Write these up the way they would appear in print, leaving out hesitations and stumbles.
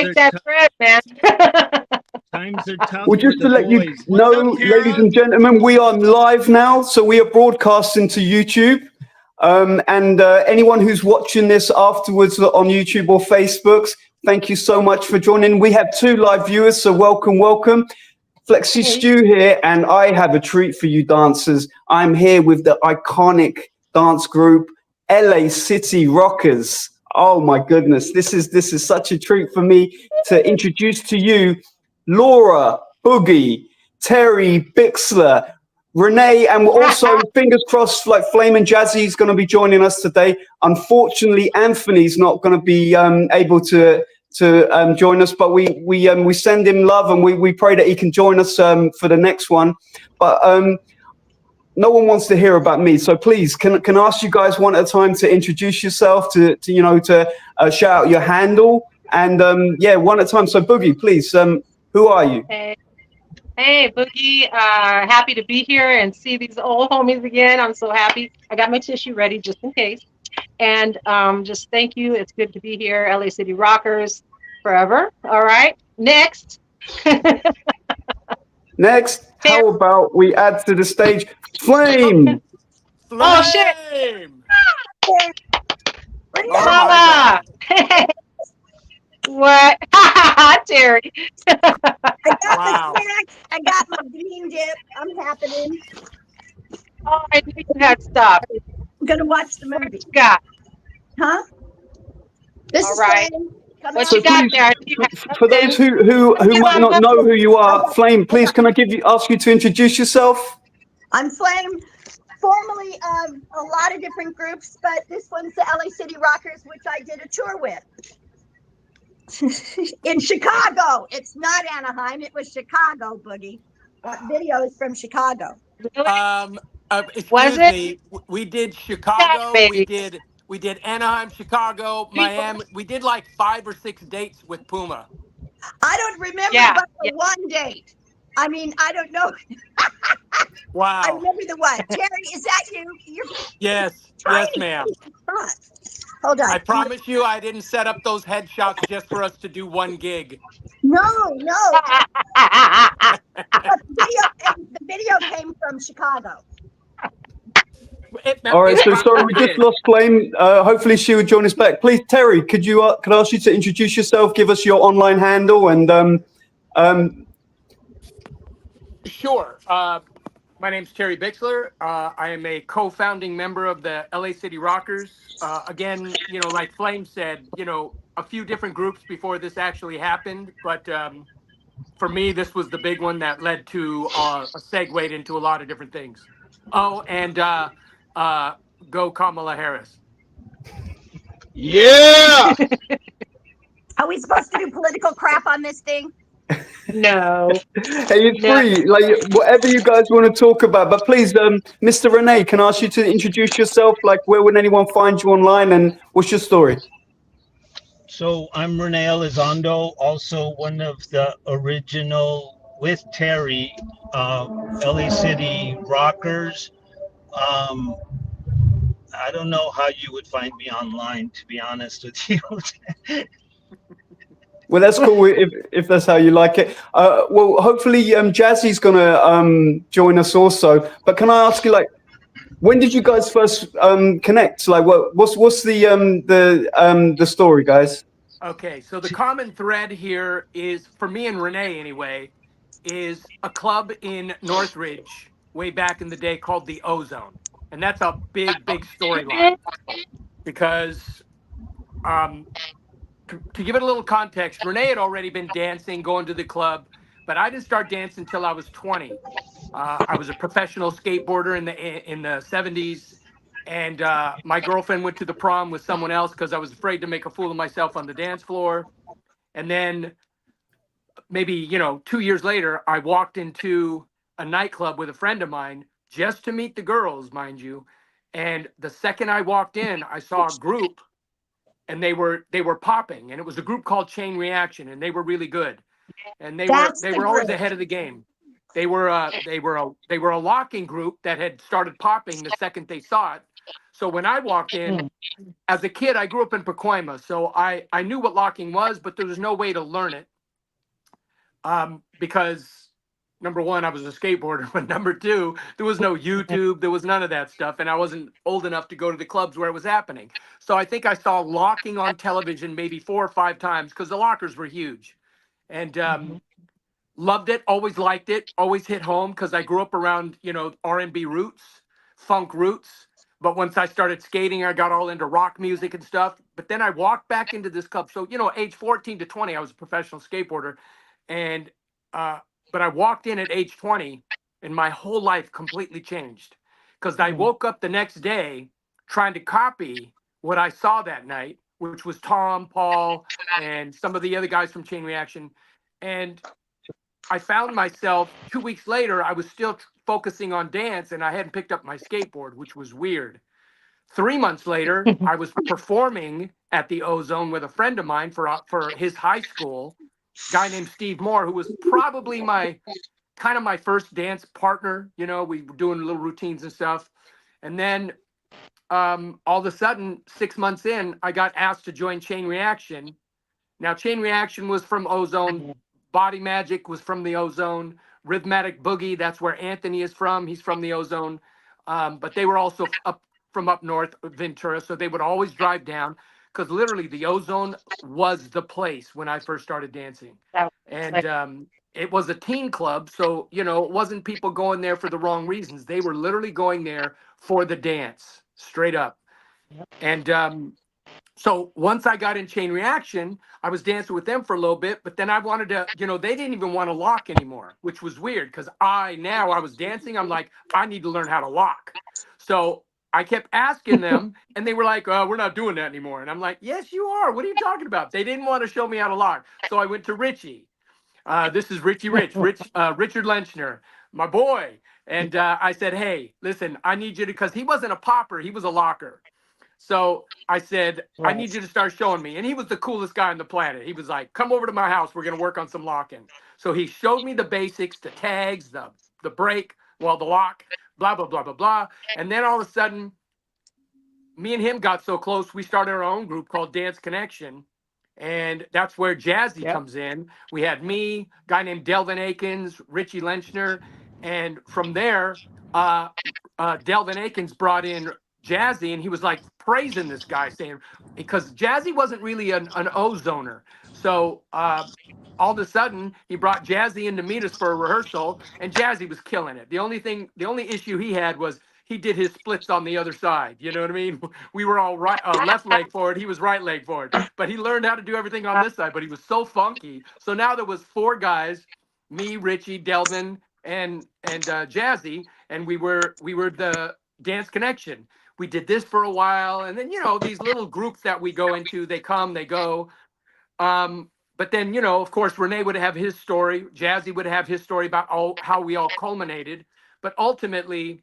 make that bread, man. Times are tough. Well, just for to the let you boys. know, What's up, ladies Tara? and gentlemen, we are live now. So we are broadcasting to YouTube. And anyone who's watching this afterwards on YouTube or Facebook, thank you so much for joining. We have 2 live viewers, so welcome, welcome. Flexystu here, and I have a treat for you dancers. I'm here with the iconic dance group, L.A City Rockers. Oh my goodness, this is such a treat for me to introduce to you Laura, Boogie, Terry, Bixler, Rene, and also fingers crossed, like Flame and Jazzy is going to be joining us today. Unfortunately, Anthony's not going to be able to join us, but we send him love and we pray that he can join us for the next one. But no one wants to hear about me, so please can I ask you guys one at a time to introduce yourself, to shout out your handle, and yeah, one at a time. So Boogie, please, who are you? Hey, Boogie. Happy to be here and see these old homies again. I'm so happy. I got my tissue ready just in case. And just thank you. It's good to be here. LA City Rockers forever. All right. Next. Next, how about we add to the stage Flame? Oh, shit. Oh, What? Terry. I got my snacks. I got my green dip. I'm happening. Oh, I knew you had stuff. I'm gonna watch the What movie. you got? Huh? This All is right. Flame. What So you got please, there? for those who might not know who you are, Flame, please can I ask you to introduce yourself? I'm Flame, formerly of a lot of different groups, but this one's the LA City Rockers, which I did a tour with. In Chicago. It's not Anaheim. It was Chicago, Boogie. That video is from Chicago. Was Excuse it? me. We did That Chicago. baby. We did Anaheim, Chicago, Miami. We did like 5 or 6 dates with Puma. I don't remember Yeah. but the one date. I mean, I don't know. I Wow. remember the one. Terry, is that you? You're Yes. trying Yes, ma'am. to hold on. I promise you, I didn't set up those headshots just for us to do one gig. No. But the video came from Chicago. All right, so sorry, we just lost Flame. Hopefully she will join us back. Please, Terry, could I ask you to introduce yourself, give us your online handle, and Sure. My name's Terry Bixler. I am a co-founding member of the LA City Rockers. Again, like Flame said, a few different groups before this actually happened, but for me, this was the big one that led to a segue into a lot of different things. Oh, and go Kamala Harris. Yeah. Are we supposed to do political crap on this thing? No. hey, it's free, like whatever you guys want to talk about. But please, Mr. Rene, can I ask you to introduce yourself? Like, where would anyone find you online, and what's your story? So I'm Rene Elizondo, also one of the original with Terry, LA City Rockers. I don't know how you would find me online, to be honest with you. Well, that's cool if that's how you like it. Well, hopefully Jazzy's gonna join us also. But can I ask you, like, when did you guys first connect? Like, what's the story, guys? Okay, so the common thread here is, for me and Renee anyway, is a club in Northridge way back in the day called the Ozone. And that's a big, big storyline because to give it a little context, Renee had already been dancing, going to the club, but I didn't start dancing until I was 20. I was a professional skateboarder in the 70s, and my girlfriend went to the prom with someone else because I was afraid to make a fool of myself on the dance floor. And then maybe 2 years later, I walked into a nightclub with a friend of mine just to meet the girls, mind you. And the second I walked in, I saw a group, and they were popping, and it was a group called Chain Reaction, and they were really good, and they were always ahead of the game. They were a locking group that had started popping the second they saw it. So when I walked in, Mm. as a kid, I grew up in Pacoima, so I knew what locking was, but there was no way to learn it because number one, I was a skateboarder, but number two, there was no YouTube, there was none of that stuff, and I wasn't old enough to go to the clubs where it was happening. So I think I saw locking on television maybe 4 or 5 times because the lockers were huge, and Mhm. loved it. Always liked it. Always hit home because I grew up around R&B roots, funk roots. But once I started skating, I got all into rock music and stuff. But then I walked back into this club. So age 14 to 20, I was a professional skateboarder, and uh, but I walked in at age 20, and my whole life completely changed because I Mm. woke up the next day trying to copy what I saw that night, which was Tom, Paul, and some of the other guys from Chain Reaction, and I found myself 2 weeks later, I was still focusing on dance and I hadn't picked up my skateboard, which was weird. 3 months later, I was performing at the Ozone with a friend of mine for his high school, guy named Steve Moore, who was probably my kind of my first dance partner. We were doing little routines and stuff. And then all of a sudden, 6 months in, I got asked to join Chain Reaction. Now, Chain Reaction was from Ozone. Body Magic was from the Ozone. Rhythmatic Boogie, that's where Anthony is from. He's from the Ozone. But they were also up north, Ventura. So they would always drive down because literally the Ozone was the place when I first started dancing. That was And like, it was a teen club. So, it wasn't people going there for the wrong reasons. They were literally going there for the dance, straight up. yep. And so once I got in Chain Reaction, I was dancing with them for a little bit, but then I wanted to, they didn't even want to lock anymore, which was weird because I was dancing. I'm like, I need to learn how to lock. So I kept asking them and they were like, we're not doing that anymore. And I'm like, yes, you are. What are you talking about? They didn't want to show me how to lock. So I went to Richie. This is Richard Lenchner, my boy. And I said, hey, listen, I need you to, because he wasn't a popper, he was a locker. So I said, I Right. need you to start showing me. And he was the coolest guy on the planet. He was like, come over to my house. We're going to work on some locking. So he showed me the basics, the tags, the break, the lock, blah, blah, blah, blah, blah. And then all of a sudden, me and him got so close, we started our own group called Dance Connection. And that's where Jazzy Yep. comes in. We had me, guy named Delvin Akins, Richie Lenchner. And from there, uh, Delvin Akins brought in Jazzy, and he was like praising this guy, saying, because Jazzy wasn't really an O-zoner. So all of a sudden, he brought Jazzy in to meet us for a rehearsal, and Jazzy was killing it. The only issue he had was he did his splits on the other side. You know what I mean? We were all right, left leg forward. He was right leg forward, but he learned how to do everything on this side. But he was so funky. So now there was four guys: me, Richie, Delvin, and Jazzy, and we were the Dance Connection. We did this for a while, and then these little groups that we go into, they come, they go. But then of course, Rene would have his story. Jazzy would have his story about how we all culminated. But ultimately,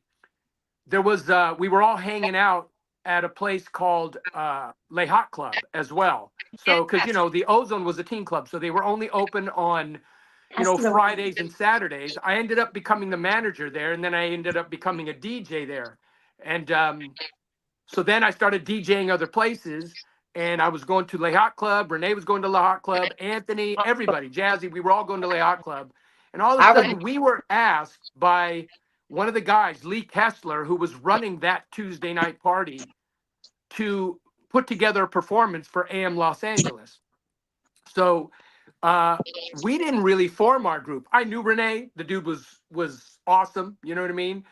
there was we were all hanging out at a place called Le Hot Club as well. So because the Ozone was a teen club, so they were only open on Fridays and Saturdays. I ended up becoming the manager there, and then I ended up becoming a DJ there. And so then I started DJing other places, and I was going to Le Hot Club. Renee was going to Le Hot Club. Anthony, everybody, Jazzy, we were all going to Le Hot Club. And all of a I was sudden, we were asked by one of the guys, Lee Kessler, who was running that Tuesday night party, to put together a performance for AM Los Angeles. So we didn't really form our group. I knew Renee, the dude was awesome. You know what I mean?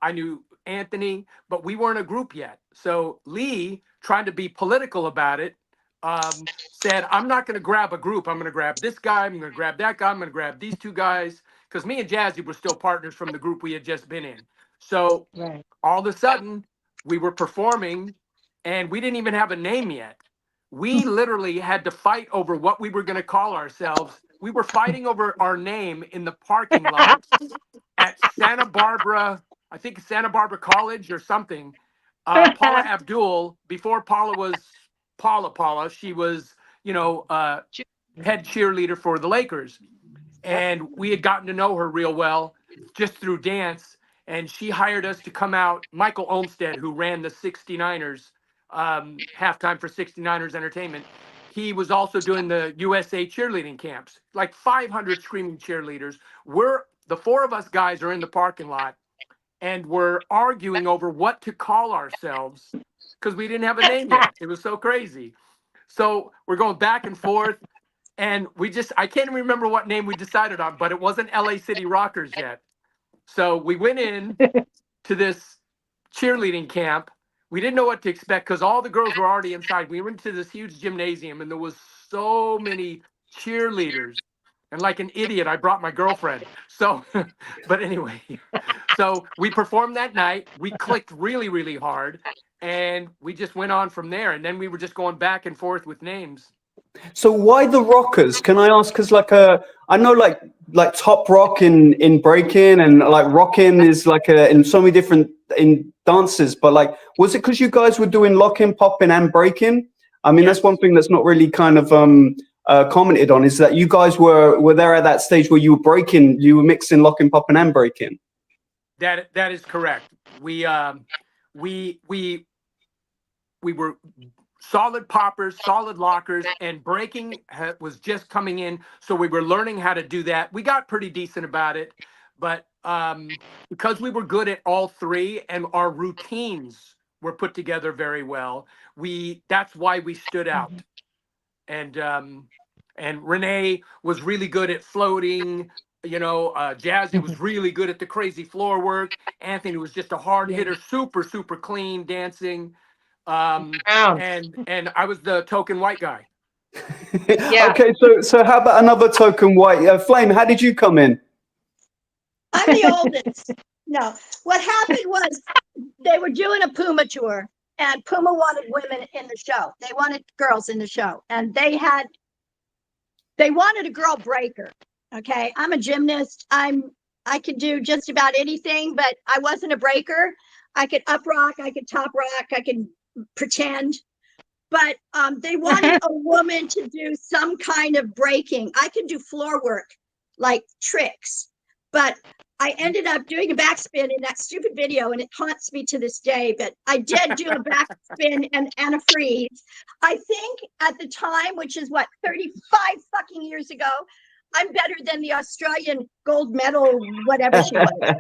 I knew Anthony, but we weren't a group yet. So Lee, trying to be political about it, said, I'm not going to grab a group. I'm going to grab this guy. I'm going to grab that guy. I'm going to grab these two guys. Because me and Jazzy were still partners from the group we had just been in. So right. all of a sudden, we were performing and we didn't even have a name yet. We literally had to fight over what we were going to call ourselves. We were fighting over our name in the parking lot at Santa Barbara, I think Santa Barbara College or something. Paula Abdul, before Paula was Paula, she was, head cheerleader for the Lakers. And we had gotten to know her real well just through dance. and she hired us to come out. Michael Olmstead, who ran the 69ers, halftime for 69ers Entertainment, he was also doing the USA cheerleading camps, like 500 screaming cheerleaders. The four of us guys are in the parking lot, and we're arguing over what to call ourselves because we didn't have a name yet. It was so crazy. So we're going back and forth, and I can't remember what name we decided on, but it wasn't L.A. City Rockers yet. So we went in to this cheerleading camp. We didn't know what to expect because all the girls were already inside. We went to this huge gymnasium, and there was so many cheerleaders. And like an idiot, I brought my girlfriend. So, but anyway, so we performed that night. We clicked really, really hard, and we just went on from there. And then we were just going back and forth with names. So why the Rockers? Can I ask? Because I know like top rock in breaking, and like rocking is like in so many different in dances. But like, was it because you guys were doing locking, popping, and breaking? I mean, that's one thing that's not really kind of commented on, is that you guys were there at that stage where you were breaking, you were mixing locking, popping, and breaking. That is correct. We were solid poppers, solid lockers, and breaking was just coming in. So we were learning how to do that. We got pretty decent about it, but because we were good at all three and our routines were put together very well, that's why we stood out. And Rene was really good at floating. Jazzy was really good at the crazy floor work. Anthony was just a hard hitter, super, super clean dancing. And I was the token white guy. Yeah. Okay, so how about another token white? Flame, how did you come in? I'm the oldest. No, what happened was they were doing a Puma tour, and Puma wanted women in the show. They wanted girls in the show, and they wanted a girl breaker. Okay, I'm a gymnast. I could do just about anything, but I wasn't a breaker. I could up rock, I could top rock, I could pretend. But they wanted a woman to do some kind of breaking. I could do floor work, like tricks, but I ended up doing a backspin in that stupid video, and it haunts me to this day. But I did do a backspin and a freeze. I think at the time, which is what, 35 fucking years ago, I'm better than the Australian gold medal, whatever she was.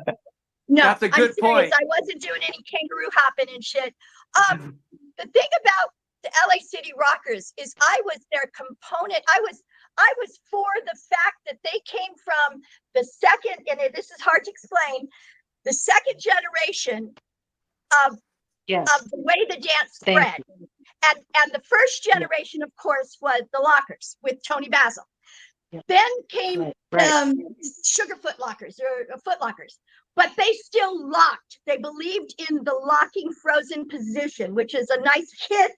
No, that's a good point. I wasn't doing any kangaroo hopping and shit. The thing about the L.A. City Rockers is I was their component. I was for the fact that they came from the second, and this is hard to explain, the second generation of the way the dance spread. And the first generation, of course, was the Lockers with Tony Basil. Then came Sugarfoot Lockers or Foot Lockers, but they still locked. They believed in the locking frozen position, which is a nice hit,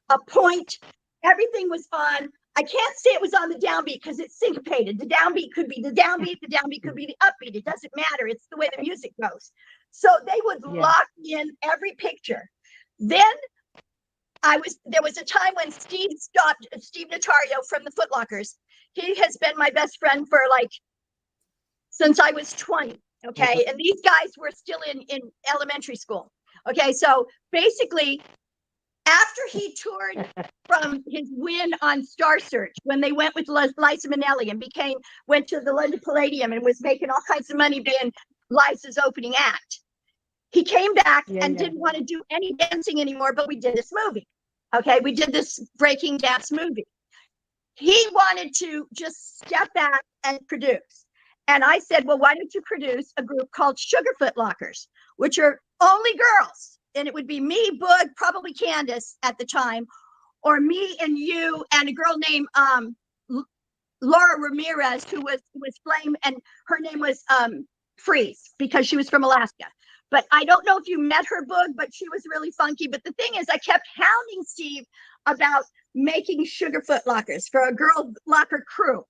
a point. Everything was on. I can't say it was on the downbeat because it's syncopated. The downbeat could be the downbeat, the downbeat could be the upbeat. It doesn't matter. It's the way the music goes. So they would lock in every picture. Then there was a time when Steve Notario from the Foot Lockers. He has been my best friend for since I was 20. Okay. And these guys were still in elementary school. Okay. So basically, after he toured from his win on Star Search, when they went with Liza Minnelli and went to the London Palladium and was making all kinds of money being Liza's opening act, he came back and didn't want to do any dancing anymore, but we did this movie. Okay, we did this breaking dance movie. He wanted to just step back and produce. And I said, well, why don't you produce a group called Sugarfoot Lockers, which are only girls? And it would be me, Boog, probably Candace at the time, or me and you and a girl named Laura Ramirez, who was Flame, and her name was Freeze because she was from Alaska. But I don't know if you met her, Boog, but she was really funky. But the thing is, I kept hounding Steve about making Sugarfoot Lockers for a girl locker crew.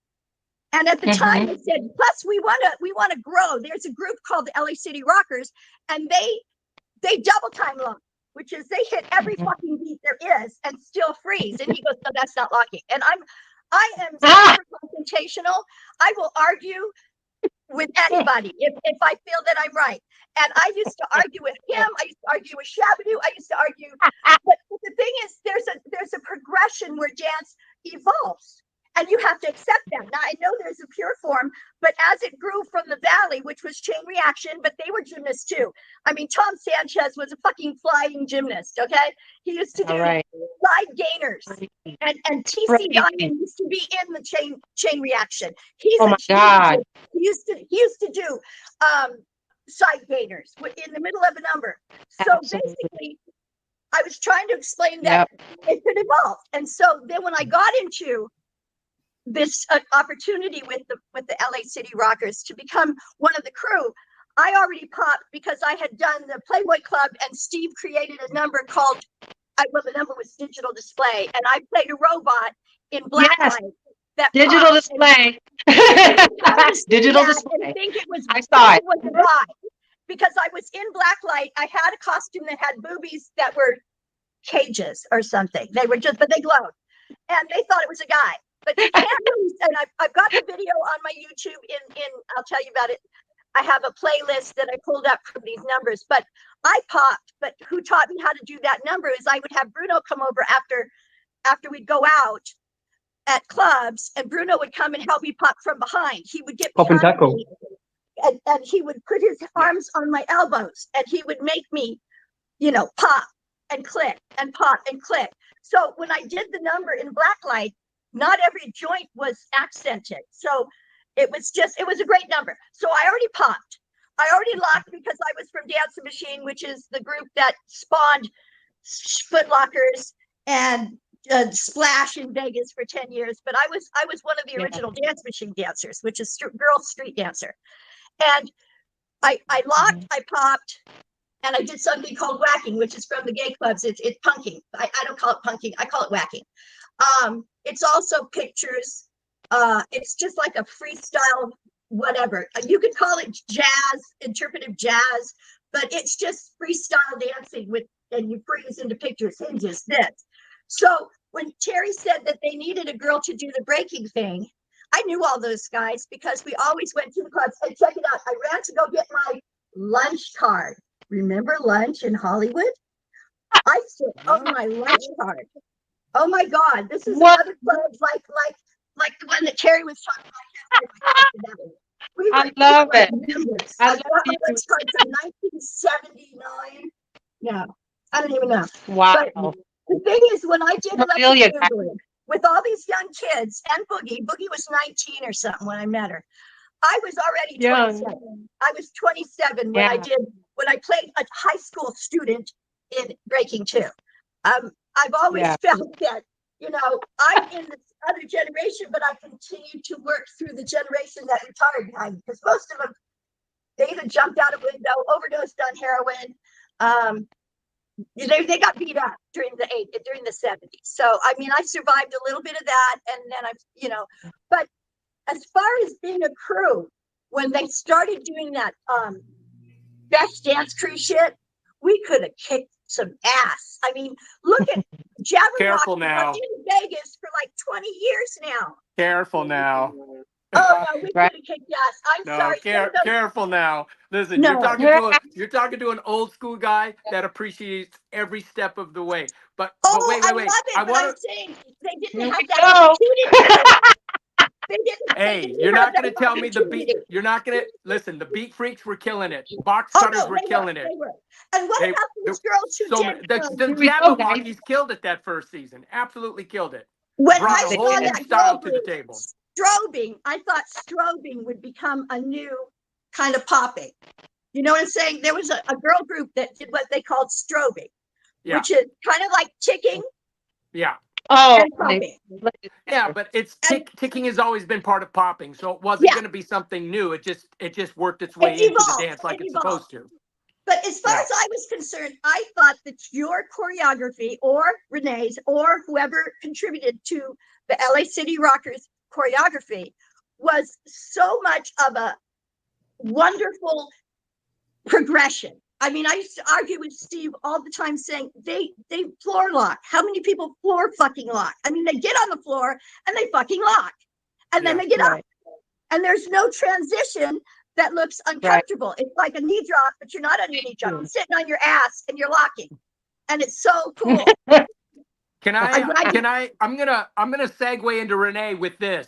And at the time, I said, plus we want to grow. There's a group called the L.A. City Rockers, and they double time lock, which is they hit every fucking beat there is and still freeze. And he goes, no, that's not locking. And I am super confrontational. I will argue with anybody if I feel that I'm right. And I used to argue with him. I used to argue with Shabadoo. I used to argue. But the thing is, there's a progression where dance evolves. And you have to accept that. Now, I know there's a pure form, but as it grew from the Valley, which was chain reaction, but they were gymnasts too. I mean, Tom Sanchez was a fucking flying gymnast, okay? He used to do slide gainers. And TC Diamond used to be in the chain reaction. He's Oh my God. He used to do side gainers in the middle of a number. So basically, I was trying to explain that it could evolve. And so then when I got into this opportunity with the LA City Rockers to become one of the crew, I already popped because I had done the Playboy Club, and Steve created a number called, the number was Digital Display, and I played a robot in black light. That digital display. Digital display. I think it was. I saw it. Was a lie because I was in black light. I had a costume that had boobies that were cages or something. They were just, but they glowed, and they thought it was a guy. But you can't really, and I've got the video on my YouTube in I'll tell you about it. I have a playlist that I pulled up from these numbers, but I popped. But who taught me how to do that number is I would have Bruno come over after we'd go out at clubs, and Bruno would come and help me pop from behind. He would get pop and tackle, me, and he would put his arms on my elbows, and he would make me, pop and click and pop and click. So when I did the number in blacklight, not every joint was accented. So it was a great number. So I already popped. I already locked because I was from Dancing Machine, which is the group that spawned Foot Lockers and Splash in Vegas for 10 years. But I was one of the original Dance Machine dancers, which is girl street dancer. And I locked, I popped, and I did something called whacking, which is from the gay clubs. It's punking. I don't call it punking. I call it whacking. It's also pictures. It's just like a freestyle, whatever. You could call it jazz, interpretive jazz, but it's just freestyle dancing and you freeze into pictures, hinges, this. So when Terry said that they needed a girl to do the breaking thing, I knew all those guys because we always went to the clubs. And check it out. I ran to go get my lunch card. Remember lunch in Hollywood? I still own my lunch card. Oh my God, this is another club like the one that Terry was talking about. I love it. I got my lunch card from 1979. No, I don't even know. Wow. But the thing is, when I did electric boogaloo with all these young kids and Boogie was 19 or something when I met her. I was already 27. I was 27 when I played a high school student in Breaking 2. I've always felt that, I'm in this other generation, but I continue to work through the generation that retired behind me, because most of them, they either jumped out a window, overdosed on heroin. They got beat up during the 70s. So, I mean, I survived a little bit of that. And then but as far as being a crew, when they started doing that best dance crew shit, we could have kicked some ass. I mean, look at Jabberwocky. Careful now. In Vegas for like 20 years now. Careful now. Oh no, we could have kicked ass. I'm sorry. Careful now. Listen, you're talking to an old school guy that appreciates every step of the way. But wait. I love it, I'm saying they didn't have that. Hey, you're not going to tell me the beat. You're not going to listen. The beat freaks were killing it. Box cutters were killing it. And what about these girls who did? The Jabberwockies killed it that first season. Absolutely killed it. When brought I a whole saw new that style to the table. Strobing, I thought strobing would become a new kind of popping. You know what I'm saying? There was a girl group that did what they called strobing, which is kind of like ticking. Yeah. Oh, yeah, but ticking has always been part of popping, so it wasn't going to be something new. It just worked its way into the dance like it's supposed to. But as far as I was concerned, I thought that your choreography or Renee's or whoever contributed to the LA City Rockers choreography was so much of a wonderful progression. I mean, I used to argue with Steve all the time saying they floor lock. How many people floor fucking lock? I mean, they get on the floor and they fucking lock. And then they get up. And there's no transition that looks uncomfortable. It's like a knee drop, but you're not on your knee drop. You're sitting on your ass and you're locking. And it's so cool. I'm gonna segue into Rene with this.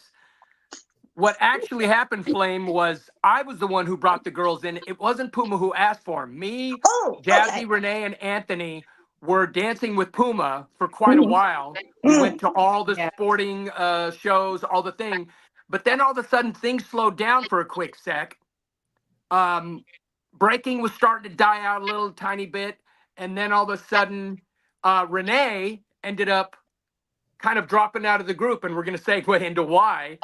What actually happened, Flame, was I was the one who brought the girls in. It wasn't Puma who asked for them. Me, Jazzy, Renee, and Anthony were dancing with Puma for quite a while. We went to all the sporting shows, all the thing. But then all of a sudden, things slowed down for a quick sec. Breaking was starting to die out a little tiny bit. And then all of a sudden, Renee ended up kind of dropping out of the group. And we're going to segue into why.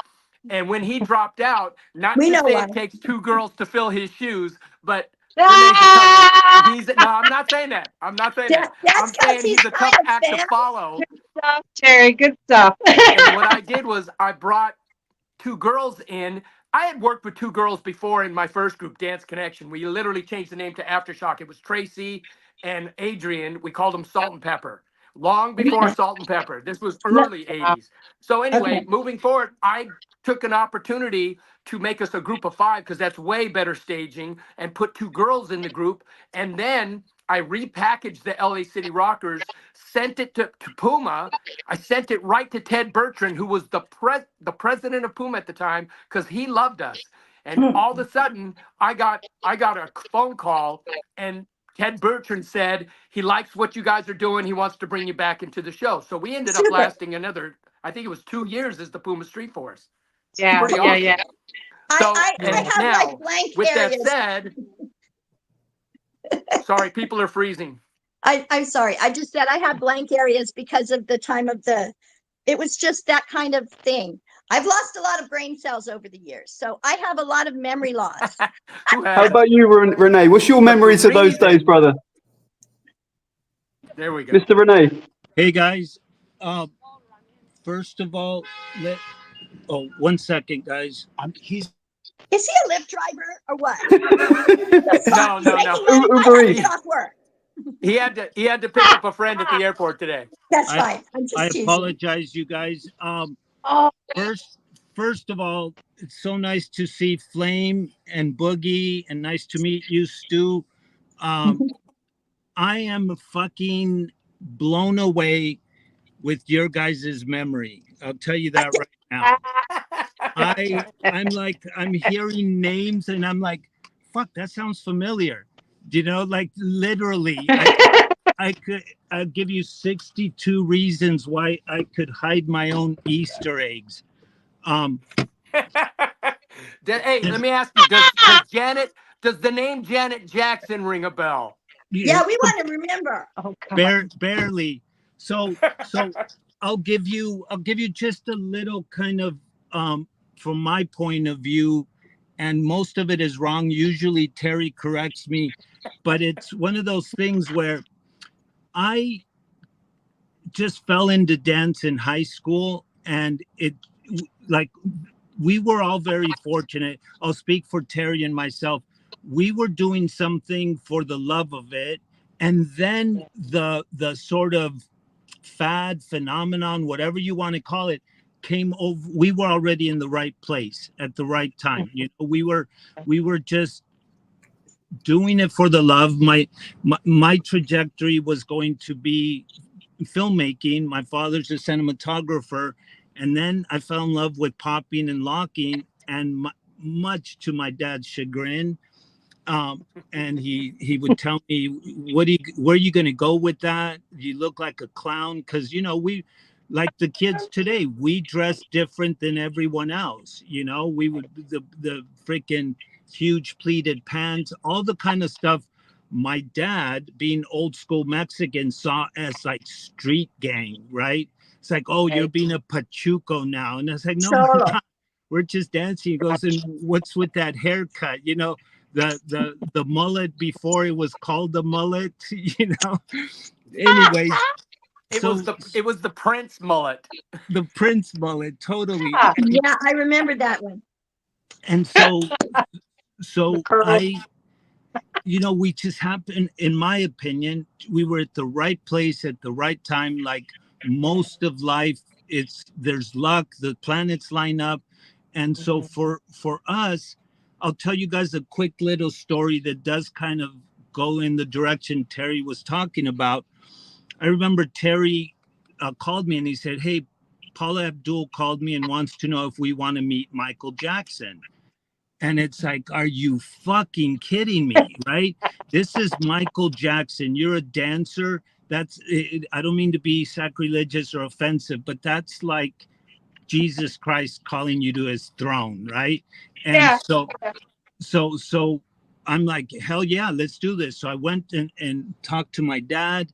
And when he dropped out, not to say it takes two girls to fill his shoes, but no, I'm not saying that. I'm saying he's a tough act to follow. Good stuff, Terry. Good stuff. And what I did was I brought two girls in. I had worked with two girls before in my first group, Dance Connection. We literally changed the name to Aftershock. It was Tracy and Adrian. We called them Salt and Pepper. Long before Salt and Pepper. This was early 80s. So anyway, moving forward, I took an opportunity to make us a group of 5 because that's way better staging and put 2 girls in the group. And then I repackaged the L.A. City Rockers, sent it to Puma. I sent it right to Ted Bertrand, who was the president of Puma at the time, because he loved us. And all of a sudden, I got a phone call, and Ted Bertrand said he likes what you guys are doing. He wants to bring you back into the show. So we ended up lasting another, I think it was 2 years as the Puma Street Force. Yeah, Pretty awesome. yeah. So, I have now, like blank with areas. that said, sorry, people are freezing. I'm sorry. I just said I have blank areas because of the time of it was just that kind of thing. I've lost a lot of brain cells over the years, so I have a lot of memory loss. How about you, Rene? What's your memories of those days, brother? There we go. Mr. Rene. Hey, guys. First of all, 1 second, guys. Is he a Lyft driver or what? No. Uber Eats. Get off work. He had to pick up a friend at the airport today. That's fine. I'm just I teasing. apologize, you guys. First of all, it's so nice to see Flame and Boogie, and nice to meet you, Stu. I am fucking blown away with your guys' memory. I'll tell you that right now. I'm hearing names and I'm like, fuck, that sounds familiar. You know, like literally, I'd give you 62 reasons why I could hide my own Easter eggs. Hey, let me ask you, does the name Janet Jackson ring a bell? Yeah, we want to remember. Barely. So I'll give you just a little kind of from my point of view, and most of it is wrong. Usually Terry corrects me, but it's one of those things where I just fell into dance in high school, and we were all very fortunate. I'll speak for Terry and myself. We were doing something for the love of it, and then the sort of fad phenomenon, whatever you want to call it, came over. We were already in the right place at the right time. You know, we were just doing it for the love. My trajectory was going to be filmmaking. My father's a cinematographer, and then I fell in love with popping and locking, and much to my dad's chagrin. And he would tell me, where are you going to go with that? You look like a clown. Because, you know, we, like the kids today, we dress different than everyone else. You know, we would, the freaking huge pleated pants, all the kind of stuff my dad, being old school Mexican, saw as like street gang, right? It's like, oh, you're being a pachuco now. And I was like, no, we're not. We're just dancing. He goes, and what's with that haircut? You know, the mullet before it was called the mullet, you know. Anyways, it was the Prince mullet. The Prince mullet, totally. Yeah, I remember that one. And so I, you know, we just happened, in my opinion, we were at the right place at the right time. Like most of life, there's luck, the planets line up. And so for us, I'll tell you guys a quick little story that does kind of go in the direction Terry was talking about. I remember Terry called me and he said, "Hey, Paula Abdul called me and wants to know if we want to meet Michael Jackson." And it's like, are you fucking kidding me? Right? This is Michael Jackson. You're a dancer. I don't mean to be sacrilegious or offensive, but that's like Jesus Christ calling you to his throne, right? And Yeah. so I'm like, hell yeah, let's do this. So I went and talked to my dad.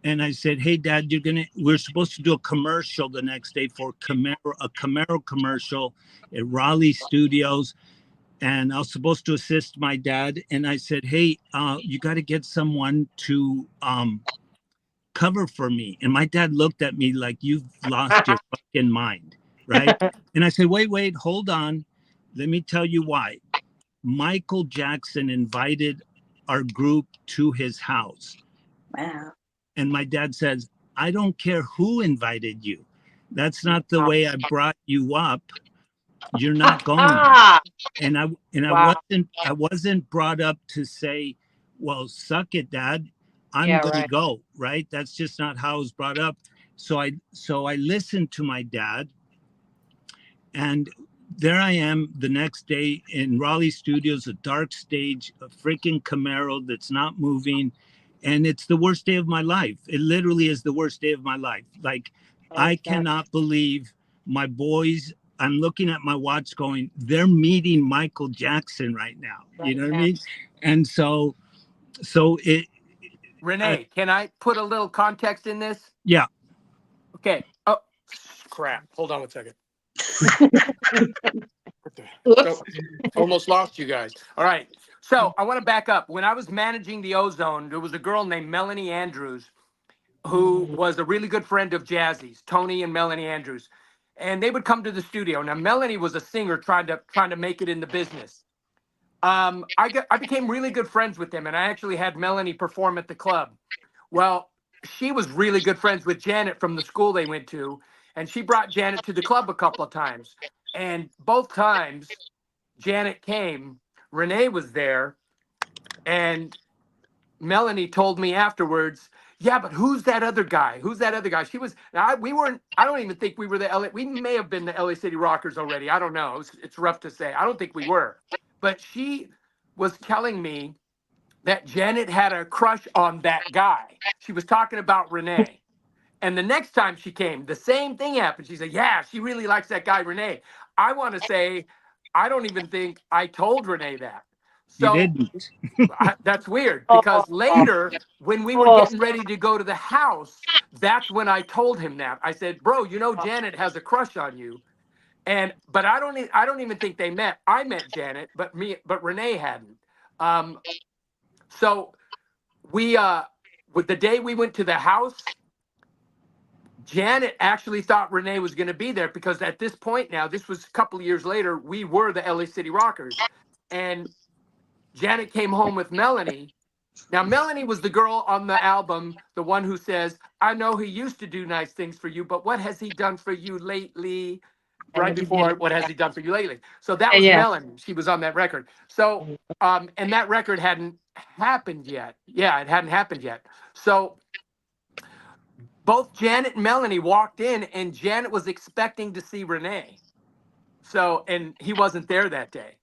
And I said, "Hey, Dad, we're supposed to do a commercial the next day for a Camaro commercial at Raleigh Studios." And I was supposed to assist my dad. And I said, "Hey, you got to get someone to cover for me." And my dad looked at me like, "You've lost your fucking mind," right? And I said, wait, hold on. Let me tell you why. Michael Jackson invited our group to his house. Wow. And my dad says, "I don't care who invited you. That's not the way I brought you up. You're not going." And Wow. I wasn't brought up to say, "Well, suck it, Dad. I'm Yeah, gonna right. go." Right? That's just not how I was brought up. So I listened to my dad, and there I am the next day in Raleigh Studios, a dark stage, a freaking Camaro that's not moving. And it's the worst day of my life. It literally is the worst day of my life. Like, I cannot believe my boys. I'm looking at my watch going, they're meeting Michael Jackson right now. You know what I mean? And so it, Rene, can I put a little context in this? yeah. Okay. Oh, crap. Hold on one second. Oops. Almost lost you guys. All right. So I want to back up. When I was managing the Ozone, there was a girl named Melanie Andrews who was a really good friend of Jazzy's, Tony and Melanie Andrews. And they would come to the studio. Now, Melanie was a singer trying to make it in the business. I became really good friends with them, and I actually had Melanie perform at the club. Well, she was really good friends with Janet from the school they went to, and she brought Janet to the club a couple of times. And both times Janet came, Rene was there, and Melanie told me afterwards, "Yeah, but who's that other guy? Who's that other guy?" She was, we weren't, I don't even think we were we may have been the LA City Rockers already. I don't know. It's rough to say. I don't think we were. But she was telling me that Janet had a crush on that guy. She was talking about Rene. And the next time she came, the same thing happened. She said, "Yeah, she really likes that guy, Rene." I want to say, I don't even think I told Rene that. You So didn't. that's weird because later, when we were getting ready to go to the house, that's when I told him that. I said, "Bro, you know Janet has a crush on you." But I don't even think they met. I met Janet, but Rene hadn't. So we with the day we went to the house, Janet actually thought Rene was going to be there because at this point now, this was a couple of years later, we were the LA City Rockers. And Janet came home with Melanie. Now, Melanie was the girl on the album, the one who says, "I know he used to do nice things for you, but what has he done for you lately?" Right before, "What has he done for you lately?" So that was Melanie. She was on that record. So, and that record hadn't happened yet. Yeah, it hadn't happened yet. So both Janet and Melanie walked in, and Janet was expecting to see Rene. So, and he wasn't there that day.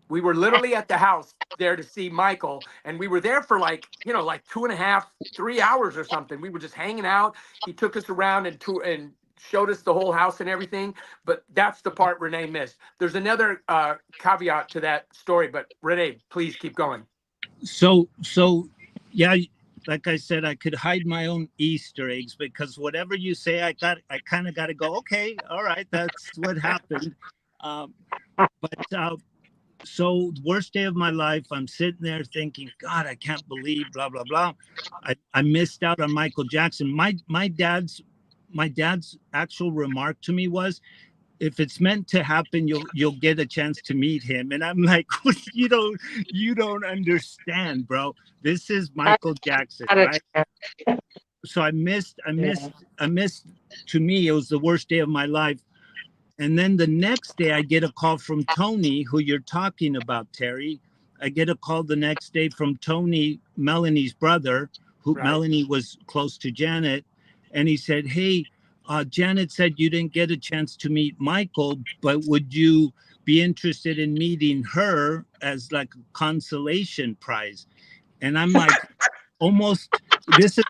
We were literally at the house there to see Michael, and we were there for like 2.5, 3 hours or something. We were just hanging out. He took us around and showed us the whole house and everything. But that's the part Rene missed. There's another caveat to that story, but Rene, please keep going. So yeah, like I said, I could hide my own Easter eggs because whatever you say, I kind of got to go, okay, all right, that's what happened. But so worst day of my life, I'm sitting there thinking, God, I can't believe blah blah blah. I missed out on Michael Jackson. My dad's actual remark to me was, "If it's meant to happen, you'll get a chance to meet him." And I'm like, you don't understand, bro. This is Michael Jackson, right? So I missed. To me, it was the worst day of my life. And then the next day, I get a call from Tony, who you're talking about, Terry. I get a call the next day from Tony, Melanie's brother, who Right. Melanie was close to Janet. And he said, hey, Janet said you didn't get a chance to meet Michael, but would you be interested in meeting her as like a consolation prize? And I'm like, almost, this is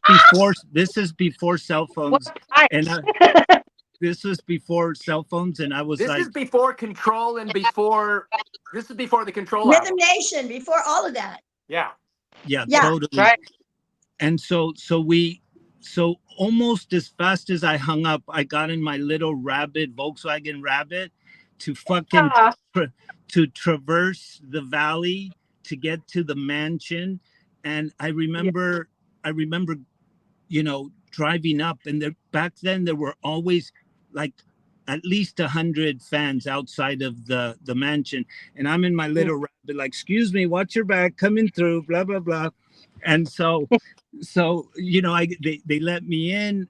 before cell What? phones. And this was before cell phones. And I was This like, is before Control and before. This is before the Control Rhythm album. Nation, before all of that. Yeah. yeah, Yeah. totally. Right. And so almost as fast as I hung up, I got in my little Volkswagen Rabbit to fucking Ah, to traverse the valley to get to the mansion. And I remember, driving up, and back then there were always like at least 100 fans outside of the mansion. And I'm in my little Rabbit, like, excuse me, watch your back, coming through, blah, blah, blah. And so they let me in.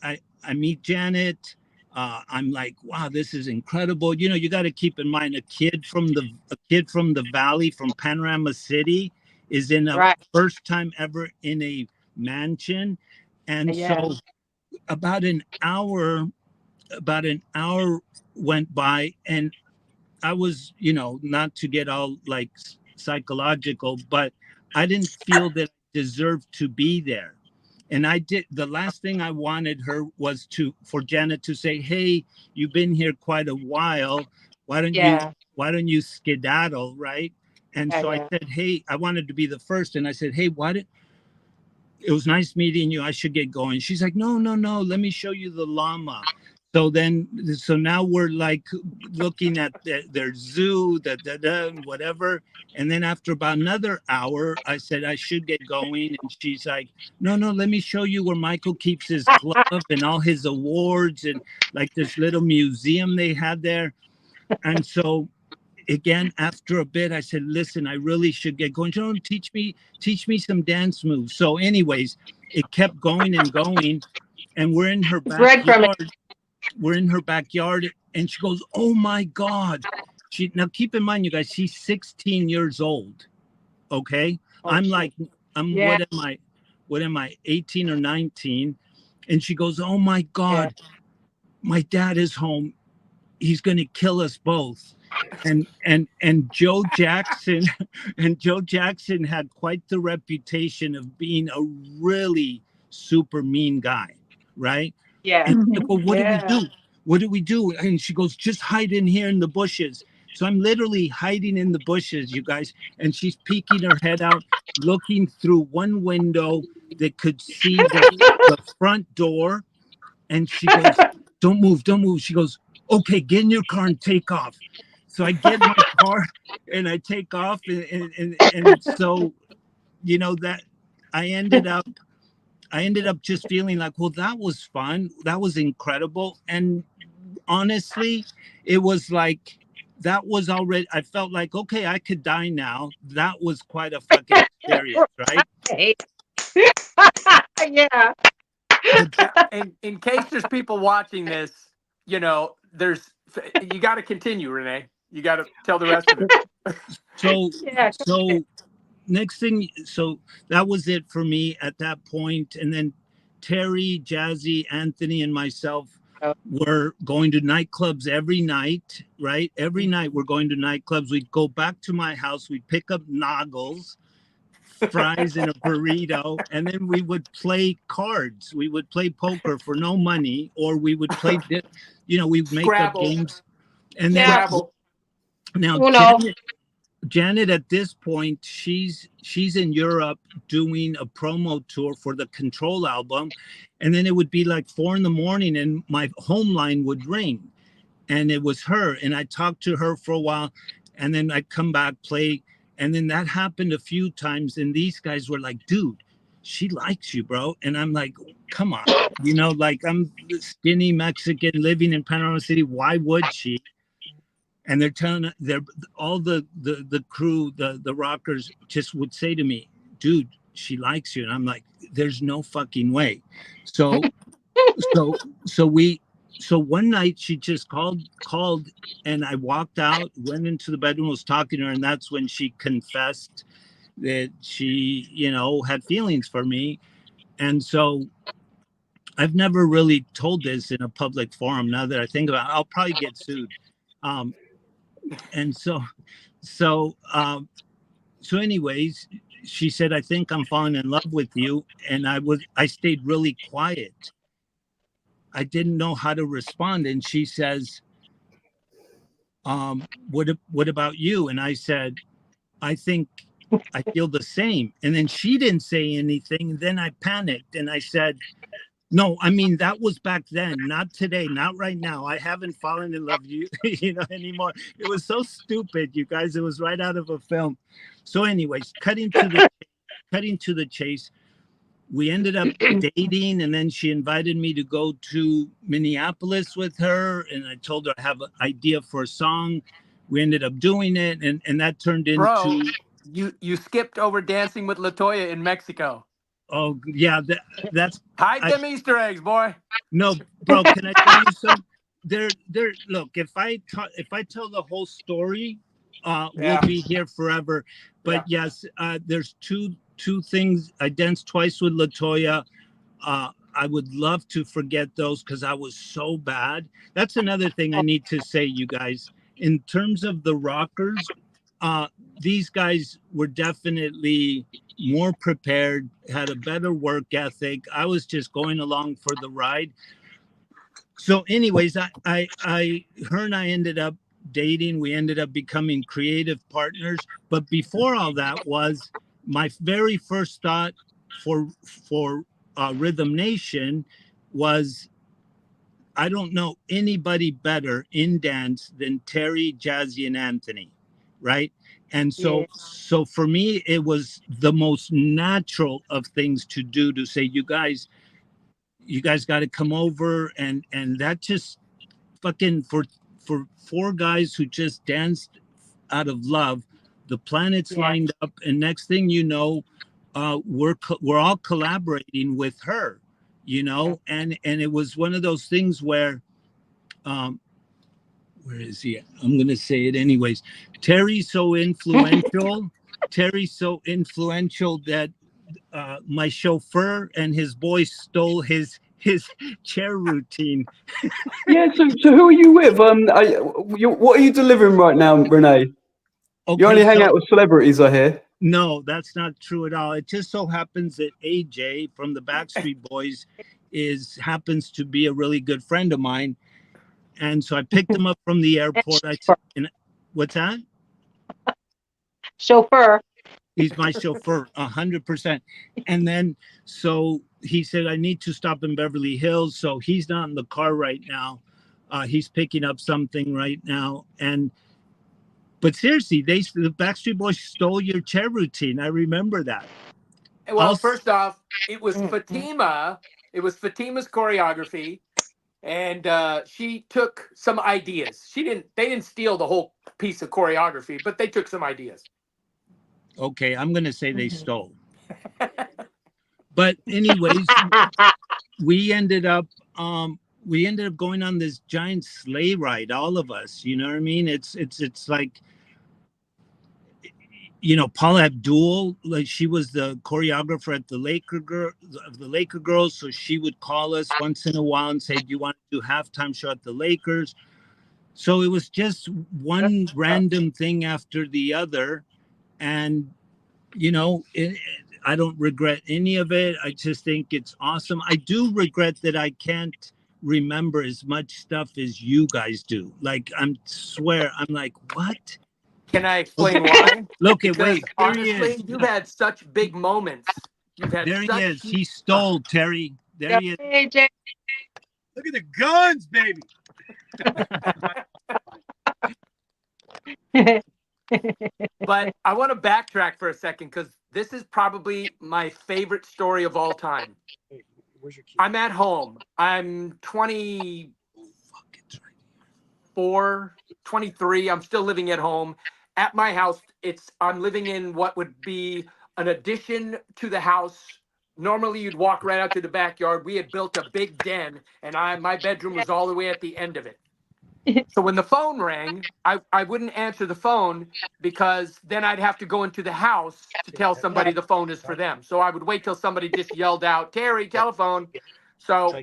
I meet Janet. I'm like, wow, this is incredible. You got to keep in mind, a kid from the valley, from Panorama City, is in a right. first time ever in a mansion. And Yeah. so about an hour went by, and I was, not to get all like psychological, but I didn't feel that I deserved to be there. And I did. The last thing I wanted her was for Janet to say, hey, you've been here quite a while. Why don't you skedaddle, right? And Yeah. so I said, hey, I wanted to be the first. And I said, hey, it was nice meeting you. I should get going. She's like, no, let me show you the llama. So now we're like looking at their zoo, whatever. And then after about another hour, I said I should get going. And she's like, no, let me show you where Michael keeps his glove and all his awards and like this little museum they had there. And so again, after a bit, I said, listen, I really should get going. Teach me some dance moves. So anyways, it kept going and going. And we're in her backyard. And she goes, oh my God. Now keep in mind, you guys, she's 16 years old. Okay. Yeah. What am I, 18 or 19? And she goes, oh my God, my dad is home. He's going to kill us both. And Joe Jackson had quite the reputation of being a really super mean guy, right? Yeah. And I go, what do we Yeah. do? What do we do? And she goes, just hide in here in the bushes. So I'm literally hiding in the bushes, you guys. And she's peeking her head out, looking through one window that could see the front door. And she goes, don't move. She goes, okay, get in your car and take off. So I get in my car and I take off. And so, that I ended up just feeling like, well, that was fun. That was incredible. And honestly, it was like, that was already, I felt like, okay, I could die now. That was quite a fucking experience, right? Yeah. And in case there's people watching this, you got to continue, Rene. You got to tell the rest of it. So next thing, so that was it for me at that point. And then Terry, Jazzy, Anthony, and myself were going to nightclubs every night, right? Every night we're going to nightclubs. We'd go back to my house. We'd pick up noggles, fries, and a burrito. And then we would play cards. We would play poker for no money, or we would play, we'd make up games. And then Scrabble. Now, Janet, at this point, she's in Europe doing a promo tour for the Control album. And then it would be like 4 a.m. and my home line would ring. And it was her. And I talked to her for a while. And then I'd come back, play. And then that happened a few times. And these guys were like, dude, she likes you, bro. And I'm like, come on. Like, I'm skinny Mexican living in Panorama City. Why would she? And they're all the crew, the rockers just would say to me, dude, she likes you. And I'm like, there's no fucking way. So we So one night she just called, and I walked out, went into the bedroom, was talking to her, and that's when she confessed that she, had feelings for me. And so I've never really told this in a public forum. Now that I think about it, I'll probably get sued. Um, and so, um, so anyways, she said, I think I'm falling in love with you. And I stayed really quiet. I didn't know how to respond. And she says, what about you? And I said, I think I feel the same. And then she didn't say anything. And then I panicked and I said, no, I mean, that was back then, not today, not right now. I haven't fallen in love anymore. It was so stupid, you guys. It was right out of a film. So anyways, cutting to the chase, we ended up dating, and then she invited me to go to Minneapolis with her, and I told her I have an idea for a song. We ended up doing it, and that turned Bro, into you skipped over dancing with Latoya in Mexico. oh yeah, that's Hide them Easter eggs, boy. no, bro. Can I tell you something? There. Look, if I tell the whole story, we'll be here forever. But yes, there's two things. I danced twice with Latoya. I would love to forget those because I was so bad. That's another thing I need to say, you guys. In terms of the Rockers, these guys were definitely more prepared, had a better work ethic. I was just going along for the ride. So, anyways, her and I ended up dating. We ended up becoming creative partners. But before all that was my very first thought for Rhythm Nation was I don't know anybody better in dance than Terry, Jazzy, and Anthony, right? And so for me, it was the most natural of things to do to say, you guys got to come over, and that just fucking for four guys who just danced out of love, the planets lined up, and next thing you know, we're all collaborating with her, and it was one of those things where where is he? I'm going to say it anyways. Terry's so influential. Terry's so influential that my chauffeur and his boys stole his chair routine. Yeah. So who are you with? What are you delivering right now, Rene? You Okay, only hang so out with celebrities, I hear. no, that's not true at all. It just so happens that AJ from the Backstreet Boys happens to be a really good friend of mine. And so I picked him up from the airport. What's that? Chauffeur. He's my chauffeur, 100%. And then, so he said, I need to stop in Beverly Hills. So he's not in the car right now. He's picking up something right now. But seriously, the Backstreet Boys stole your chair routine. I remember that. Well, first off, it was Fatima. It was Fatima's choreography, and she took some ideas. They didn't steal the whole piece of choreography, but they took some ideas. Okay, I'm going to say they stole. But anyways, we ended up going on this giant sleigh ride, all of us. You know what I mean? It's like, Paula Abdul, like she was the choreographer at the Laker Girls, so she would call us once in a while and say, "Do you want to do halftime show at the Lakers?" So it was just one random thing after the other, and I don't regret any of it. I just think it's awesome. I do regret that I can't remember as much stuff as you guys do. Like, swear, I'm like, what? Can I explain why? Look, Because wait, honestly, you've had such big moments. There he is. He stole, Terry. There he is. AJ. Look at the guns, baby. But I want to backtrack for a second because this is probably my favorite story of all time. I'm at home. I'm 24, 23. I'm still living at home. At my house, I'm living in what would be an addition to the house normally you'd walk right out to the backyard. We had built a big den, and my bedroom was all the way at the end of it. So when the phone rang, I wouldn't answer the phone because then I'd have to go into the house to tell somebody the phone is for them. So I would wait till somebody just yelled out, Terry, telephone. So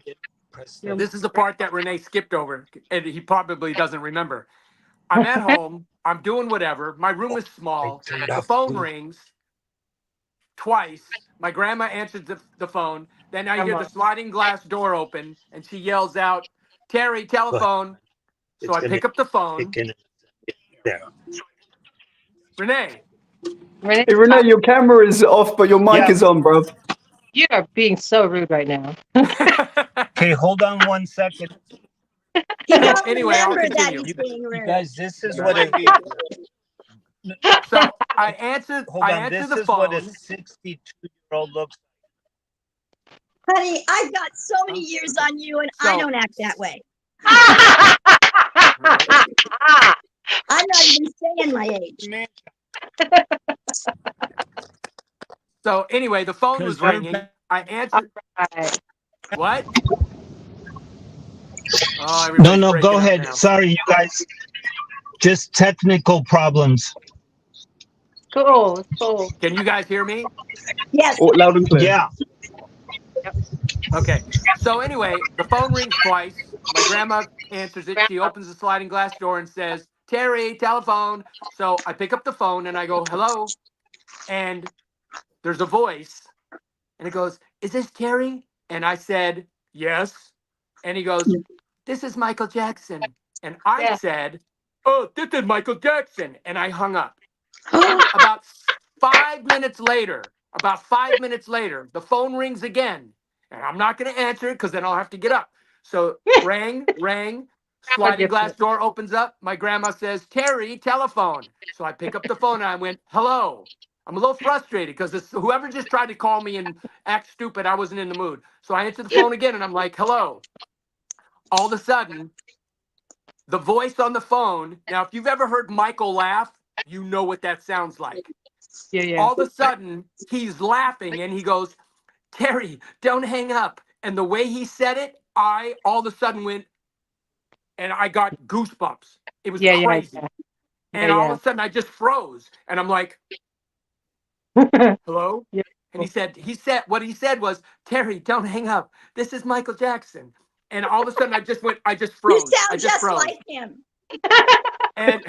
this is the part that Rene skipped over, and he probably doesn't remember. I'm at home. I'm doing whatever. My room is small. The phone rings twice. My grandma answers the phone. Then I hear the sliding glass door open, and she yells out, Terry, telephone. So I pick up the phone. Rene. Renee, Hey, Renee, your camera is off, but your mic is on, bro. you are being so rude right now. Okay, hold on 1 second. He So don't anyway, I'll remember that continue. he's being You rude. guys, this is what it. So I answer This the is what a phone. 62-year-old looks. Honey, I've got so many years on you, and I So- don't act that way. Right. I'm not even saying my age. Man, So anyway, the phone was 'Cause you're ringing. back. I answered. Right. What? Oh, everybody's No, breaking go up ahead. now. Sorry, you guys. Just technical problems. Cool. Cool. Can you guys hear me? Yes. Oh, loud and clear. Yeah. Okay. So anyway, the phone rings twice. My grandma answers it. She opens the sliding glass door and says, Terry, telephone. So I pick up the phone and I go, hello. And there's a voice. And it goes, is this Terry? And I said, yes. And he goes, this is Michael Jackson. And I Yeah. said, oh, this is Michael Jackson. And I hung up. About 5 minutes later, the phone rings again. And I'm not going to answer it because then I'll have to get up. So rang, sliding glass door opens up. My grandma says, Terry, telephone. So I pick up the phone and I went, hello. I'm a little frustrated because whoever just tried to call me and act stupid, I wasn't in the mood. So I answer the phone again and I'm like, hello. All of a sudden, the voice on the phone. Now, if you've ever heard Michael laugh, you know what that sounds like. Yeah. All of a sudden, he's laughing and he goes, Terry, don't hang up. And the way he said it, I all of a sudden went and I got goosebumps. It was crazy. And all of a sudden I just froze. And I'm like, hello? Yeah. And what he said was, Terry, don't hang up. This is Michael Jackson. And all of a sudden I just You froze. I sound just just froze. like him. And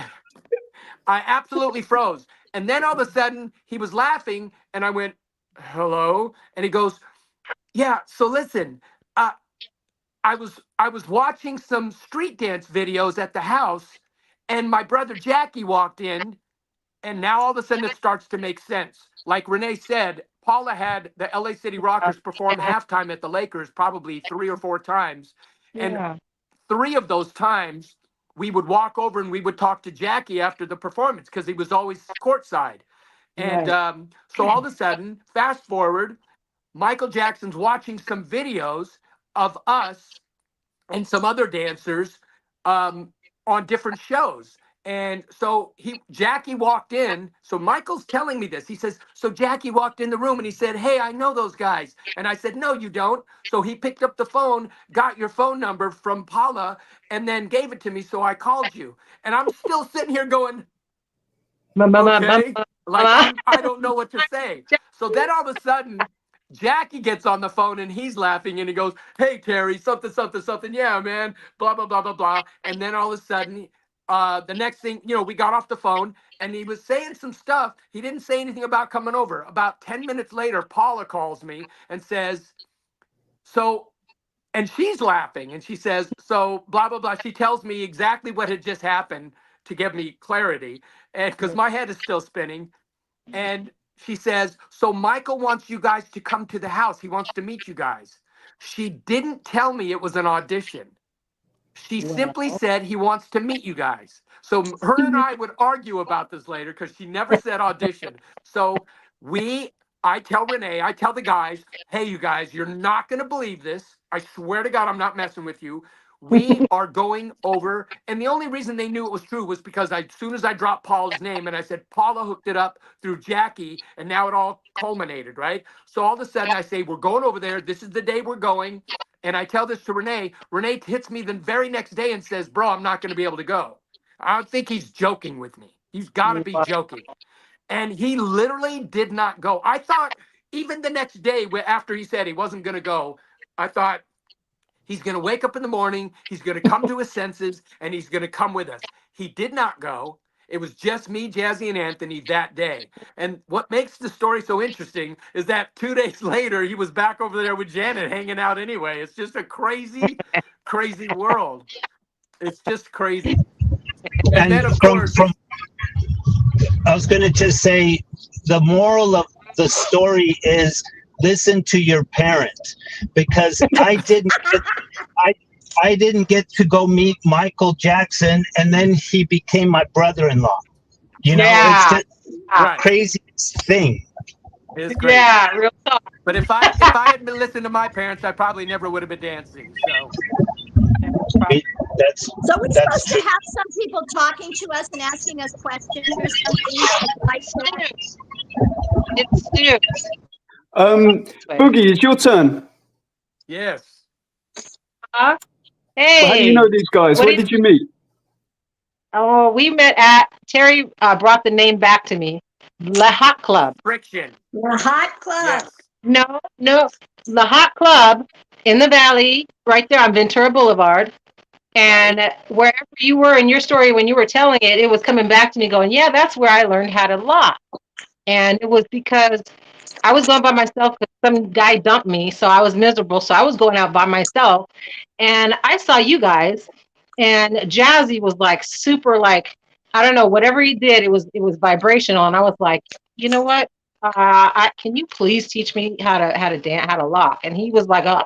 I absolutely froze. And then all of a sudden he was laughing and I went, hello? And he goes, yeah, so listen, I was watching some street dance videos at the house and my brother Jackie walked in and now all of a sudden it starts to make sense. Like Renee said, Paula had the L.A. City Rockers perform halftime at the Lakers probably 3 or 4 times. And Yeah. 3 of those times we would walk over and we would talk to Jackie after the performance because he was always courtside. And so all of a sudden, fast forward, Michael Jackson's watching some videos of us and some other dancers on different shows. And so Jackie walked in. So Michael's telling me this. He says, so Jackie walked in the room and he said, hey, I know those guys. And I said, no, you don't. So he picked up the phone, got your phone number from Paula, and then gave it to me. So I called you. And I'm still sitting here going, okay, like I don't know what to say. So then all of a sudden, Jackie gets on the phone and he's laughing and he goes, hey, Terry, something, something, something. Yeah, man, blah, blah, blah, blah, blah. And then all of a sudden, the next thing, we got off the phone and he was saying some stuff. He didn't say anything about coming over. About 10 minutes later, Paula calls me and says, so, and she's laughing and she says, so blah, blah, blah. She tells me exactly what had just happened to give me clarity. And because my head is still spinning. And she says, so Michael wants you guys to come to the house. He wants to meet you guys. She didn't tell me it was an audition. She simply said he wants to meet you guys. So her and I would argue about this later because she never said audition. So I tell Renee, I tell the guys, hey, you guys, you're not going to believe this. I swear to God, I'm not messing with you. we are going over. And the only reason they knew it was true was because as soon as I dropped Paula's name and I said, Paula hooked it up through Jackie, and now it all culminated, right? So all of a sudden I say, we're going over there. This is the day we're going. And I tell this to Rene. Rene hits me the very next day and says, bro, I'm not going to be able to go. I don't think he's joking with me. He's got to be joking. And he literally did not go. I thought even the next day after he said he wasn't going to go, I thought, he's going to wake up in the morning, he's going to come to his senses, and he's going to come with us. He did not go. It was just me, Jazzy, and Anthony that day. And what makes the story so interesting is that 2 days later, he was back over there with Janet hanging out anyway. It's just a crazy, crazy world. It's just crazy. And then, of course, I was going to just say, the moral of the story is listen to your parents, because I didn't get to go meet Michael Jackson, and then he became my brother-in-law. You know, it's just the craziest thing. It's crazy. Yeah, real talk. But if I had been listening to my parents, I probably never would have been dancing. So So we're supposed to have some people talking to us and asking us questions or something like that. It's Stu. Boogie, it's your turn. yes. Hey. How do you know these guys? Where did you meet? Oh, we met at Terry brought the name back to me. La Hot Club. Friction. The Hot Club. Yes. No, La Hot Club in the Valley, right there on Ventura Boulevard. And wherever you were in your story when you were telling it, it was coming back to me going, yeah, that's where I learned how to lock. And it was because I was going by myself because some guy dumped me, so I was miserable. So I was going out by myself, and I saw you guys, and Jazzy was like super, like, I don't know, whatever he did, it was vibrational, and I was like, you know what? Can you please teach me how to dance, how to lock? And he was like, oh.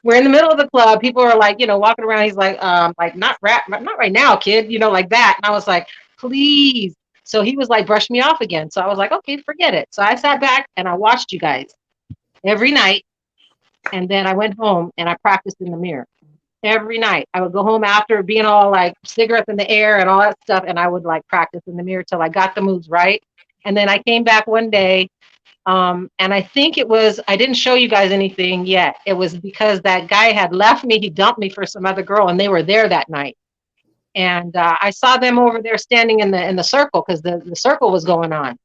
We're in the middle of the club. People are like, walking around. He's like not right now, kid, like that. And I was like, please. So he was like, brush me off again. So I was like, okay, forget it. So I sat back and I watched you guys every night. And then I went home and I practiced in the mirror every night. I would go home after being all like cigarettes in the air and all that stuff. And I would like practice in the mirror till I got the moves right. And then I came back one day. And I think I didn't show you guys anything yet. It was because that guy had left me. He dumped me for some other girl, and they were there that night. And I saw them over there standing in the circle because the circle was going on.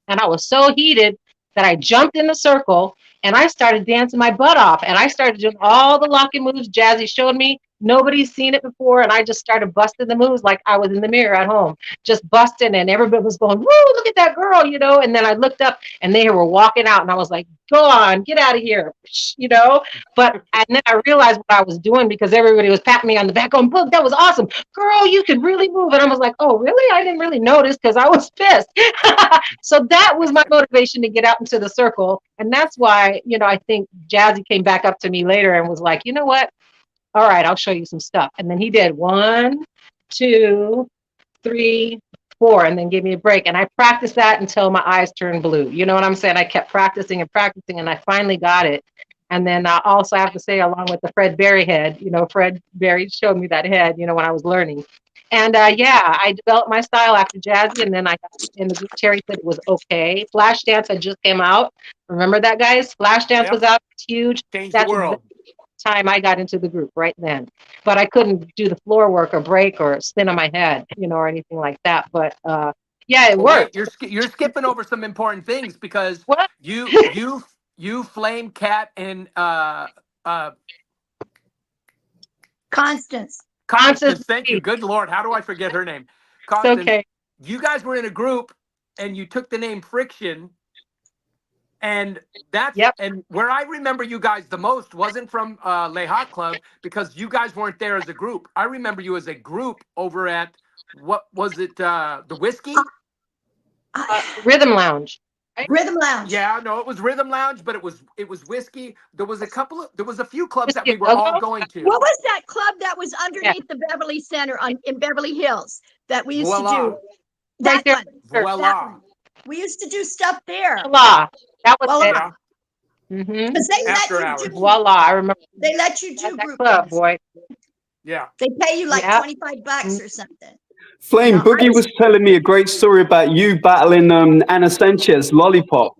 And I was so heated that I jumped in the circle and I started dancing my butt off. And I started doing all the locking moves Jazzy showed me. Nobody's seen it before. And I just started busting the moves like I was in the mirror at home, just busting. And everybody was going, woo, look at that girl, And then I looked up and they were walking out and I was like, go on, get out of here, But and then I realized what I was doing because everybody was patting me on the back going, Boog, that was awesome. Girl, you could really move. And I was like, oh, really? I didn't really notice because I was pissed. So that was my motivation to get out into the circle. And that's why, I think Jazzy came back up to me later and was like, you know what? All right, I'll show you some stuff. And then he did 1, 2, 3, 4, and then gave me a break. And I practiced that until my eyes turned blue. You know what I'm saying? I kept practicing and practicing, and I finally got it. And then also I have to say, along with the Fred Berry head, Fred Berry showed me that head, when I was learning. And I developed my style after Jazzy, and then I got in the group. Terry said it was okay. Flashdance had just came out. Remember that, guys? Flashdance was out. It's huge. Changed the world. Time I got into the group right then, but I couldn't do the floor work or break or spin on my head, or anything like that. But it worked. Wait, you're skipping over some important things because what? you Flame Cat and Constance. Thank you. Good Lord, how do I forget her name? Constance. Okay. You guys were in a group and you took the name Friction. And that's and where I remember you guys the most wasn't from Le Hot Club because you guys weren't there as a group. I remember you as a group over at what was it? The Whiskey? Rhythm Lounge. Right? Rhythm Lounge. Yeah, no, it was Rhythm Lounge, but it was Whiskey. There was a few clubs that we were all going to. What was that club that was underneath the Beverly Center in Beverly Hills that we used to do? That right there. One. That one. We used to do stuff there. Voila. That was it. Because they After let hours. you do. Voila, I remember. They let you do that group club, boy. Yeah. They pay you like Yeah. 25 bucks or something. Flame, No, I Boogie was was telling me a great story about you battling Anna Sanchez, Lollipop.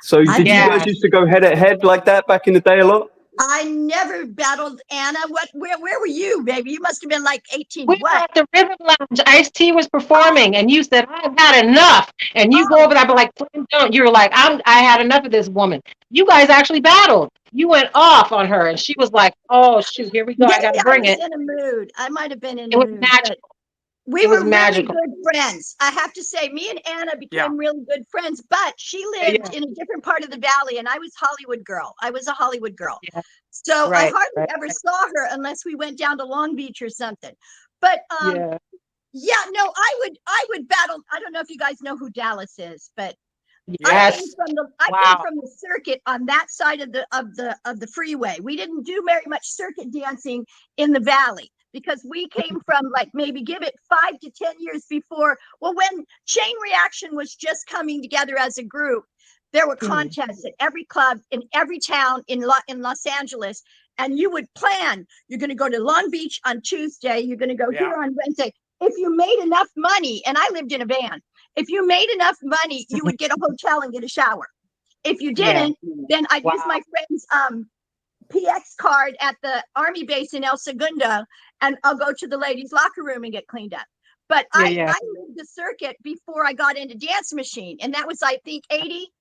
So I did you Yeah. guys used to go head at head like that back in the day a lot? I never battled Anna. Where were you, baby? You must have been like 18. We were What? at the Rhythm Lounge. Ice-T was Oh, performing, and you said, "I've had enough." And you go oh, over there, but like, "Please don't." You were like, I had enough of this woman." You guys actually battled. You went off on her, and she was like, "Oh shoot, here we go. I got maybe to I bring was it." in a mood. I might have been in It a was mood, but magical. we It was were really magical. good friends. I have to say, me and Anna Yeah. became really good friends, but she Yeah, lived yeah, in a different part of the valley, and I was Hollywood girl. I was a Hollywood girl. yeah. So I Right, hardly right, ever right. saw her unless we went down to Long Beach or something. But Yeah. yeah, no, I would battle. I don't know if you guys know who Dallas is, but I Yeah. came Yes. from the I came Wow. from the circuit on that side of the freeway. We didn't do very much circuit dancing in the valley because we came from like maybe give it 5 to 10 years before. Well, when Chain Reaction was just coming together as a group, there were Mhm. contests at every club in every town in Los Angeles, and you would plan. You're going to go to Long Beach on Tuesday. You're going to go Yeah. here on Wednesday. If you made enough money, and I lived in a van, if you made enough money, you would get a hotel and get a shower. If you Yeah. didn't, then I'd use Wow. my friend's PX card at the army base in El Segundo, and I'll go to the ladies' locker room and get cleaned up. But Yeah, I yeah. lived the circuit before I got into Dance Machine, and that was I think 80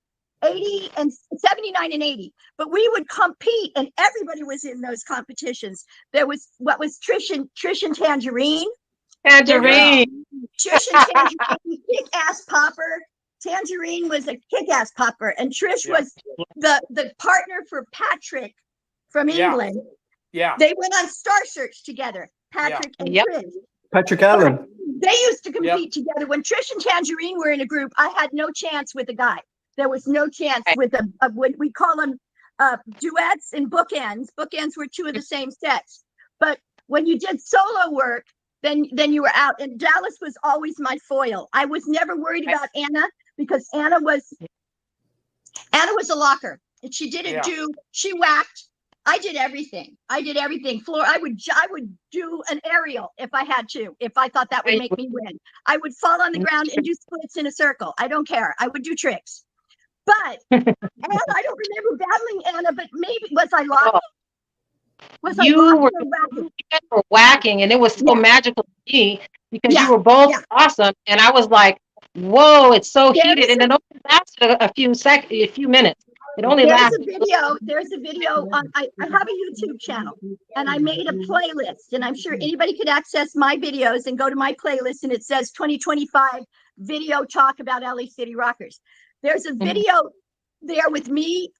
and 79 and 80. But we would compete, and everybody was in those competitions. There was what was Trish and Tangerine. There was Yeah. Tangerine. Trish and Tangerine, kick-ass popper. Tangerine was a kick-ass popper, and Trish Yeah. was the partner for Patrick from Yeah. England. Yeah. They went on Star Search together, Yeah. Patrick and Yep. Trish. Patrick But Allen. they used to Yep. compete together. When Trish and Tangerine were in a group, I had no chance with a guy. There was no chance Right. with what we call them duets and bookends. Bookends were two of the same sets. But when you did solo work, then you were out. And Dallas was always my foil. I was never worried Right. about Anna because Anna was a locker. And she didn't Yeah. she whacked. I did everything. Floor. I would do an aerial if I had to, if I thought that would Right. make me win. I would fall on the ground and do splits in a circle. I don't care. I would do tricks. But Anna, I don't remember battling Anna, but maybe was I locking? Oh, Was I you locking were or whacking? you guys were whacking, and it was so Yeah, magical to me because you yeah, were both yeah. awesome, and I was like, "Whoa, it's so There heated," is and a it only lasted a few minutes. It only there's a lasted. video. There's a video on I have a YouTube channel and I made a playlist, and I'm sure anybody could access my videos and go to my playlist, and it says 2025 video talk about LA City Rockers. There's a Mhm. video there with me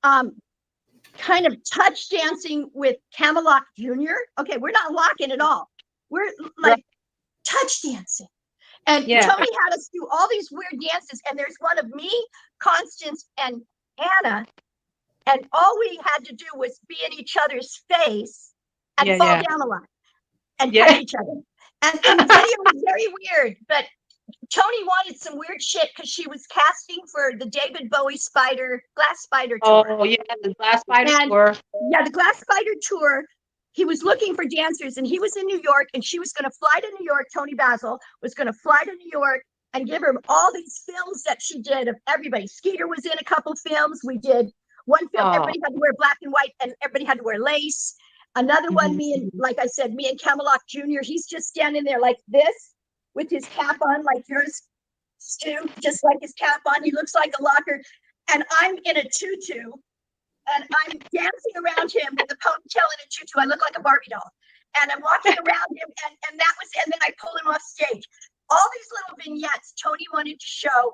kind of touch dancing with Camelot Jr. Okay, we're not locking at all. We're Right. like touch dancing. And Yeah. Tony had us do all these weird dances, and there's one of me, Constance, and Anna, and all we had to do was be in each other's face and Yeah. fall Yeah. down a lot and touch Yeah. each other. And the video was very weird, but Tony wanted some weird shit because she was casting for the David Bowie Glass Spider tour. Oh, yeah. The last fight And tour. yeah, the Glass Spider tour, he was looking for dancers, and he was in New York, and she was going to fly to New York. Tony Basil was going to fly to New York and give her all these films that she did of everybody. Skeeter was in a couple films. We did one film, Oh. everybody had to wear black and white, and everybody had to wear lace. Another one, Mhm. me and, like I said, me and Camelot Jr., he's just standing there like this with his cap on, like yours, Stu, just like his cap on. He looks like a locker. And I'm in a tutu, and I'm dancing around him with a ponytail and a tutu. I look like a Barbie doll. And I'm walking around him, and that was, and then I pull him off stage. All these little vignettes Tony wanted to show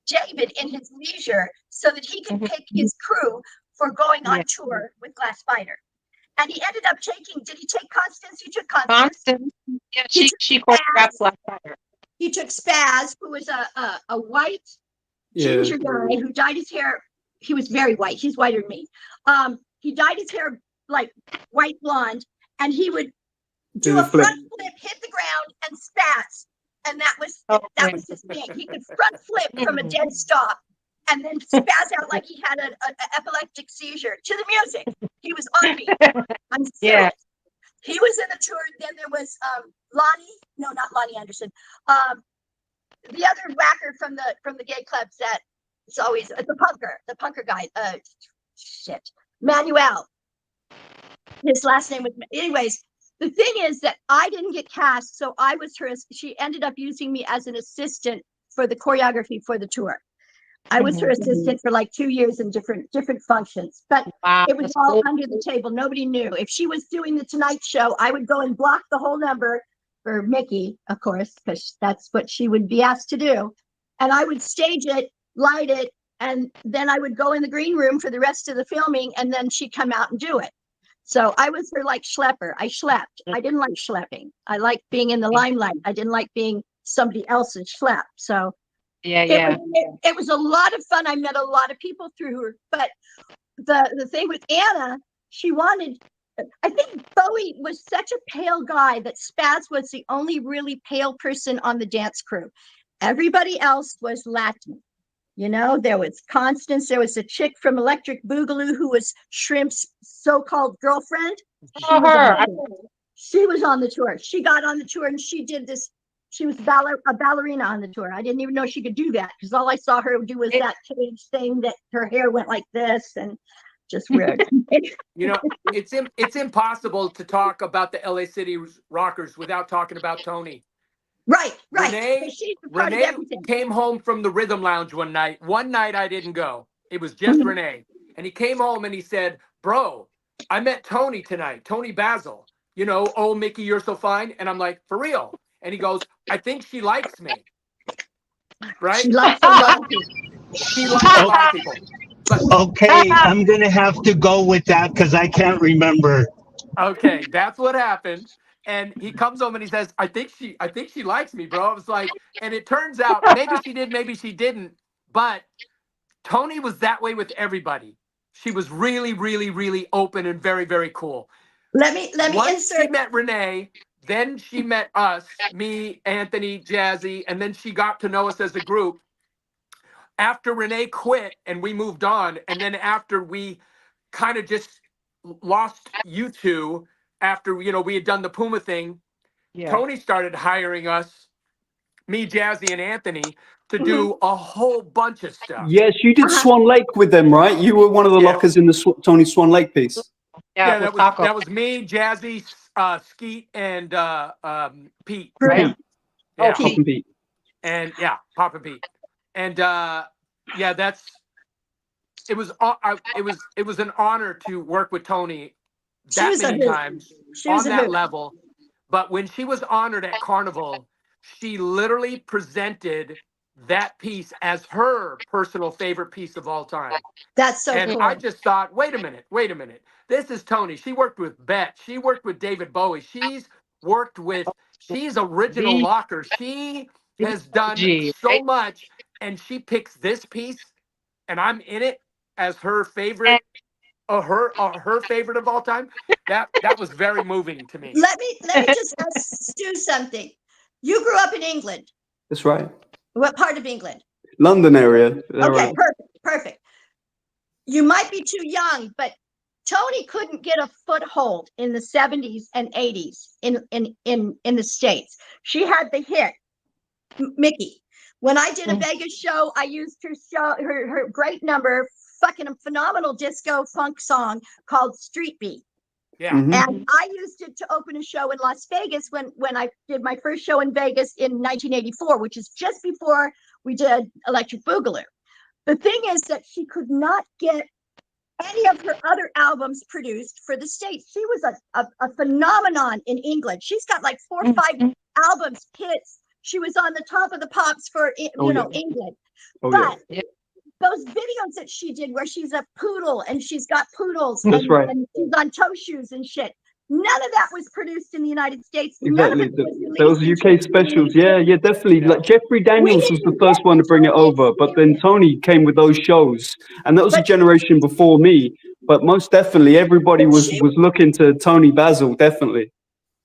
David in his leisure so that he could Mhm. pick his crew for going on Yeah. tour with Glass Spider. And he ended up did he take Constance? He took Constance. Constance. Yeah. He She took choreographed Spaz. Black Fire. He took Spaz, who was a white Yeah. ginger guy who dyed his hair. He was very white. He's whiter than me. He dyed his hair like white blonde, and he would do the a flip. front flip, hit the ground, and spaz. And that was his thing. He could front flip from a dead stop and then spaz out like he had an epileptic seizure to the music. He was on me. I'm serious. Yeah. He was in the tour. Then there was Lonnie. No, not Lonnie Anderson. The other whacker from the gay clubs that it's always the punker guy. Shit, Manuel. His last name was. Anyways, the thing is that I didn't get cast, so I was her. She ended up using me as an assistant for the choreography for the tour. I was her assistant for like 2 years in different functions, but it was all under the table. Nobody knew. If she was doing the Tonight Show, I would go and block the whole number for Mickey, of course, because that's what she would be asked to do. And I would stage it, light it, and then I would go in the green room for the rest of the filming, and then she'd come out and do it. So I was her like schlepper. I schlepped. I didn't like schlepping. I liked being in the limelight. I didn't like being somebody else's schlep. So it was a lot of fun. I met a lot of people through her. But the thing with Anna, she wanted, I think Bowie was such a pale guy that Spaz was the only really pale person on the dance crew. Everybody else was Latin. You know, there was Constance. There was a chick from Electric Boogaloo who was Shrimp's so-called girlfriend. She was on the tour. She got on the tour and she did this. She was a ballerina on the tour. I didn't even know she could do that because all I saw her do was that cage thing that her hair went like this and just weird. You know, it's impossible to talk about the L.A. City Rockers without talking about Tony. Right. Rene came home from the Rhythm Lounge one night. One night I didn't go. It was just Rene. And he came home and he said, bro, I met Tony tonight, Tony Basil. You know, oh, Mickey, you're so fine. And I'm like, for real? And he goes, I think she likes me. Right? She likes a lot of people. She likes a lot of people. But, okay, I'm going to have to go with that because I can't remember. Okay, that's what happened. And he comes home and he says, I think she likes me, bro. I was like, and it turns out maybe she did, maybe she didn't. But Tony was that way with everybody. She was really, really, really open and very, very cool. Let me Once she met Rene, then she met us, me, Anthony, Jazzy, and then she got to know us as a group. After Rene quit and we moved on, and then after we kind of just lost you two, after, you know, we had done the Puma thing, Tony started hiring us, me, Jazzy, and Anthony, to do a whole bunch of stuff. Yes, you did Swan Lake with them, right? You were one of the lockers in the Tony Swan Lake piece. Yeah, that was me, Jazzy, Skeet, and Pete. Right? Yeah. Pop and Pete. And yeah, Pop and Pete. And yeah, it was an honor to work with Tony that many times on that level. But when she was honored at Carnival, she literally presented that piece as her personal favorite piece of all time. That's so and cool. I just thought, wait a minute. This is Tony. She worked with Bet. She worked with David Bowie. She's original locker. She has done so much, and she picks this piece, and I'm in it as her favorite. Her favorite of all time. That was very moving to me. Let me just ask Stu something. You grew up in England. That's right. What part of England? London area. Okay, perfect. You might be too young, but Tony couldn't get a foothold in the 70s and 80s in the States. She had the hit, Mickey. When I did a Vegas show, I used her great number, fucking phenomenal disco funk song called Street Beat. Yeah. And I used it to open a show in Las Vegas when I did my first show in Vegas in 1984, which is just before we did Electric Boogaloo. The thing is that she could not get any of her other albums produced for the States. She was a phenomenon in England. She's got like 4 or 5 albums, hits. She was on the top of the pops for England. But those videos that she did where she's a poodle and she's got poodles and she's on toe shoes and shit. None of that was produced in the United States. Exactly. Those UK specials. Yeah, definitely. Like Jeffrey Daniels was the first one to bring it over, but then Tony came with those shows. And that was a generation before me. But most definitely everybody was looking to Tony Basil, definitely.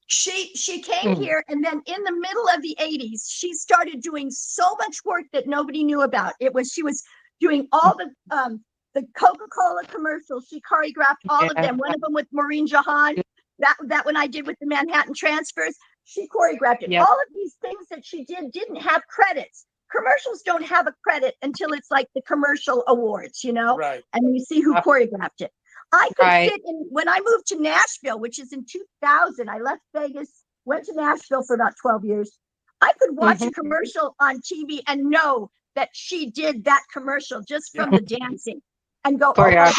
She came here, and then in the middle of the 80s, she started doing so much work that nobody knew about. She was doing all the Coca-Cola commercials. She choreographed all of them. One of them with Maureen Jahan. that one I did with the Manhattan Transfers, she choreographed it. Yep. All of these things that she didn't have credits. Commercials don't have a credit until it's like the commercial awards, Right. and you see who choreographed it. I could Right. sit in, when I moved to Nashville, which is in 2000, I left Vegas, went to Nashville for about 12 years. I could watch a commercial on TV and know that she did that commercial just from the dancing and go, oh my God,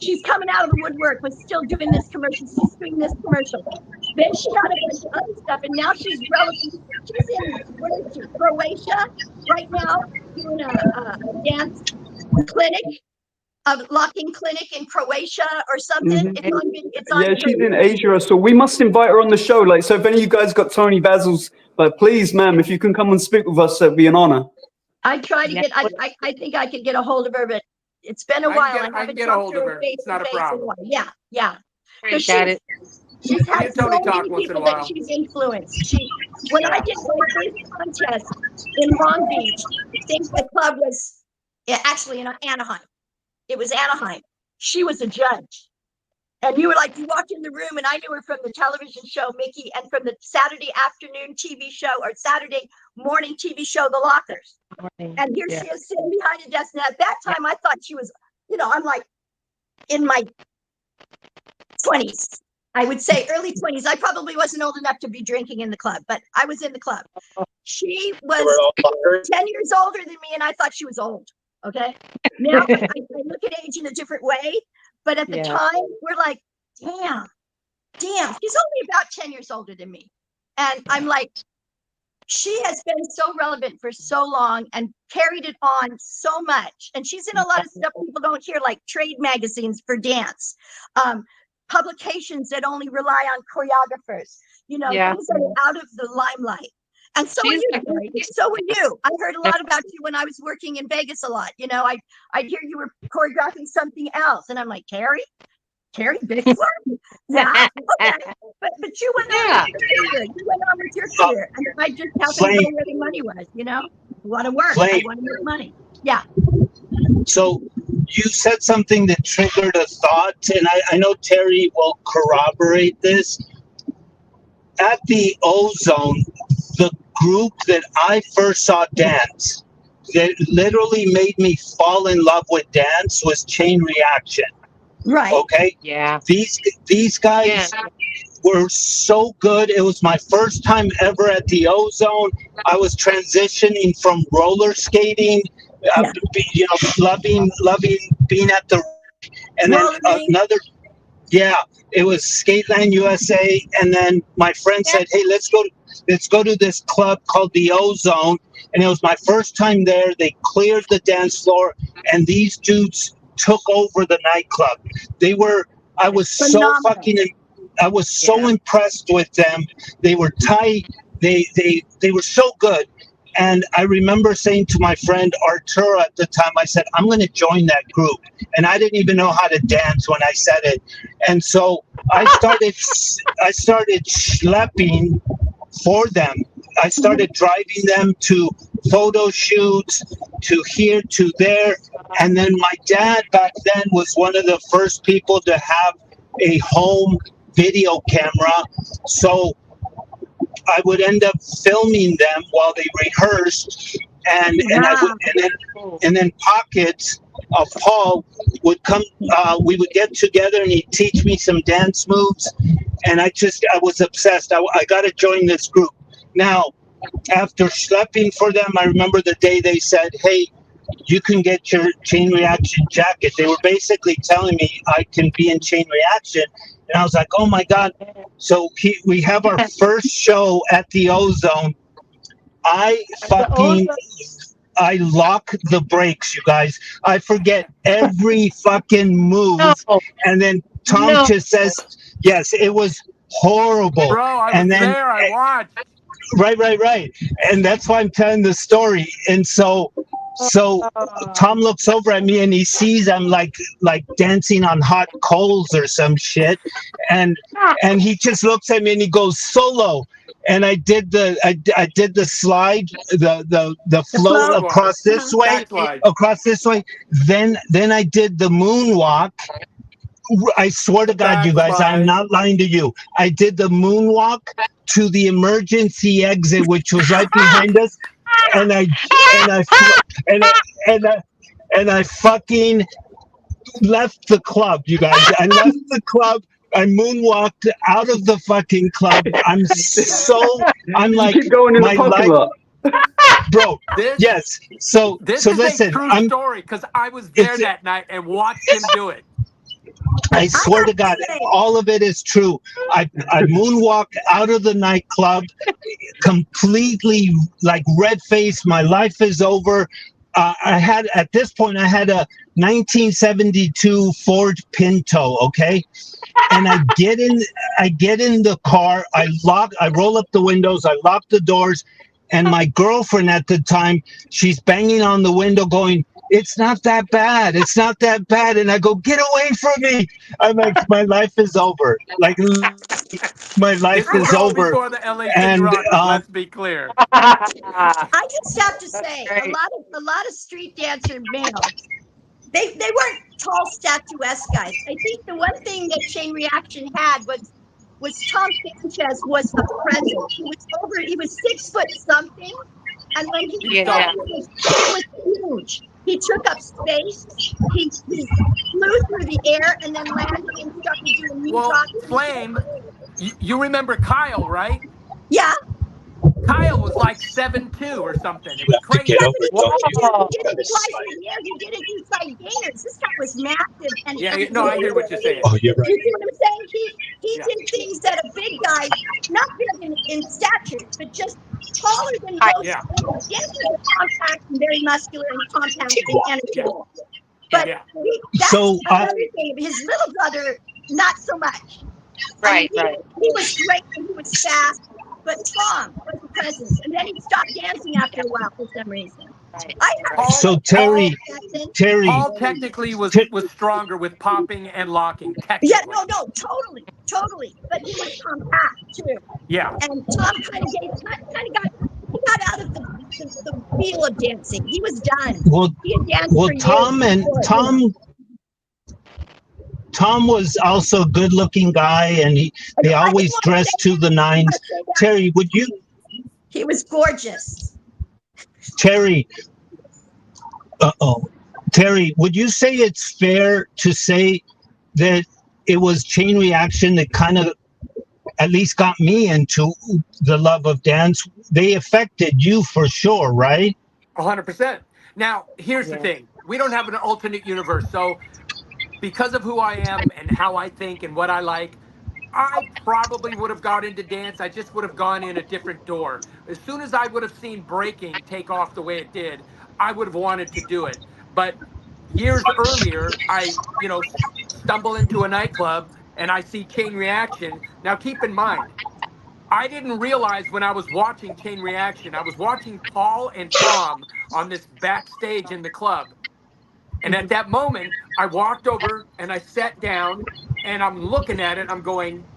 she's coming out of the woodwork, but still doing this commercial. She's doing this commercial. Then she got a bunch of other stuff, and now she's relevant. She's in, what is she, Croatia right now, doing a dance clinic, a locking clinic in Croatia or something. It's on Yeah, she's in Asia, so we must invite her on the show. Like, so if any of you guys got Tony Basil's, but please, ma'am, if you can come and speak with us, that'd be an honor. I try to get. I think I could get a hold of her, but it's been a while. I can get a hold of her. It's not a problem. Yeah. Got it. She's had Me and so Tony many talk once in a people that while. she's influenced. When I did my first contest in Long Beach, I think the club was actually in Anaheim. It was Anaheim. She was a judge. And you were like, you walked in the room, and I knew her from the television show, Mickey, and from the Saturday afternoon TV show or Saturday morning TV show, The Lockers. And here she is sitting behind a desk. And at that time, I thought she was, I'm like in my 20s. I would say early 20s. I probably wasn't old enough to be drinking in the club, but I was in the club. She was 10 years older than me, and I thought she was old. Okay. Now I look at age in a different way, but at the time, we're like, damn, she's only about 10 years older than me. And I'm like, she has been so relevant for so long and carried it on so much. And she's in a lot of stuff people don't hear, like trade magazines for dance, publications that only rely on choreographers, things that are out of the limelight. And so are you, Terry. So are you. I heard a lot about you when I was working in Vegas a lot. I'd hear you were choreographing something else. And I'm like, Terry Bixler? Yeah. Okay. But you went on with your career. You went on with your career. And I just happened to know where the money was, You want to work. I want to make money. Yeah. So you said something that triggered a thought, and I know Terry will corroborate this. At the Ozone, the group that I first saw dance, that literally made me fall in love with dance, was Chain Reaction. Right. Okay. Yeah. These guys were so good. It was my first time ever at the Ozone. I was transitioning from roller skating, loving being at the, and then another. Yeah, it was Skateland USA, and then my friend said, "Hey, let's go to this club called the Ozone," and it was my first time there. They cleared the dance floor, and these dudes took over the nightclub. I was so impressed with them. They were tight. They were so good. And I remember saying to my friend Arturo at the time, I said, I'm going to join that group. And I didn't even know how to dance when I said it. And so I started schlepping for them. I started driving them to photo shoots, to here, to there. And then my dad back then was one of the first people to have a home video camera. So I would end up filming them while they rehearsed, and then Pockets of Paul would come. We would get together, and he'd teach me some dance moves, and I was obsessed. I got to join this group. Now, after schlepping for them, I remember the day they said, "Hey, you can get your Chain Reaction jacket." They were basically telling me I can be in Chain Reaction. And I was like, oh, my God. So we have our first show at the Ozone. I lock the brakes, you guys. I forget every fucking move. And then Tom just says, yes, it was horrible. Bro, I was there. I watched. Right. And that's why I'm telling the story. And so Tom looks over at me and he sees I'm like dancing on hot coals or some shit, and he just looks at me and he goes, solo. And I did the slide, the float across this way. Then I did the moonwalk, I swear to God, you That's guys, I'm lies. not lying to you. I did the moonwalk to the emergency exit, which was right behind us, and and I and I and I and I fucking left the club, you guys. I left the club. I moonwalked out of the fucking club. I'm Did you like, keep going in the my parking life, lot? bro. This Yes. So, this so is a listen, true story because I was there it's, that night and watched him do it. I I swear to have to God, say, all of it is true. I moonwalked out of the nightclub, completely like red faced. My life is over. I had at this point I had a 1972 Ford Pinto. Okay, and I get in the car. I roll up the windows. I lock the doors, and my girlfriend at the time, she's banging on the window, going, "It's not that bad. It's not that bad." And I go, "Get away from me!" I'm like, my life is over. Like my life This I was is have all to, over. before the L.A City And Rockers. Let's be clear. I just have to That's say, great. a lot of street dancer males, they weren't tall, statuesque guys. I think the one thing that Chain Reaction had was Tom Sanchez was a presence. He was 6 foot something, and when he He's Yeah, stepped, yeah. tall. it was huge. He took up space. He flew through the air and then landed and started doing knee Well, drops. Flame, you remember Kyle, right? Yeah, Kyle was like 7'2" or something. It was yeah, crazy. but Wow. he didn't fly through the air. He did it inside gainers. This guy was massive, Yeah, and no, I hear what you're saying. you see what I'm saying? He Yeah, did things that a big guy, not big in stature, but just taller than Hi. most. yeah, Dancers are compact and very muscular and compact and yeah, energetic. But yeah. that's so another thing. His little brother, not so much. I mean, Right, right. he was great and he was fast, but Tom was a presence. And then he stopped dancing after a while for some reason. Right, I have to right. say, so Paul Jackson, Terry, Paul technically Ter- was stronger with popping and locking, yeah, technically. no, totally. But he was compact too. Yeah. And Tom he got out of the feel of dancing. He was done. well, He had danced well, for years before, you know. Tom was also a good looking guy, and No, he I just always want to say dressed to that. the I want nines. to say that. Terry, would you, He was gorgeous. Terry, oh, Terry, would you say it's fair to say that it was Chain Reaction that kind of at least got me into the love of dance? They affected you for sure, right? 100%. Now, here's the Yeah. thing. We don't have an alternate universe. So, because of who I am and how I think and what I like, I probably would have got into dance. I just would have gone in a different door. As soon as I would have seen breaking take off the way it did, I would have wanted to do it. But years earlier, stumble into a nightclub and I see Chain Reaction. Now, keep in mind, I didn't realize when I was watching Chain Reaction, I was watching Paul and Tom on this backstage in the club. And at Mhm. that moment, I walked over and I sat down and I'm looking at it. I'm going,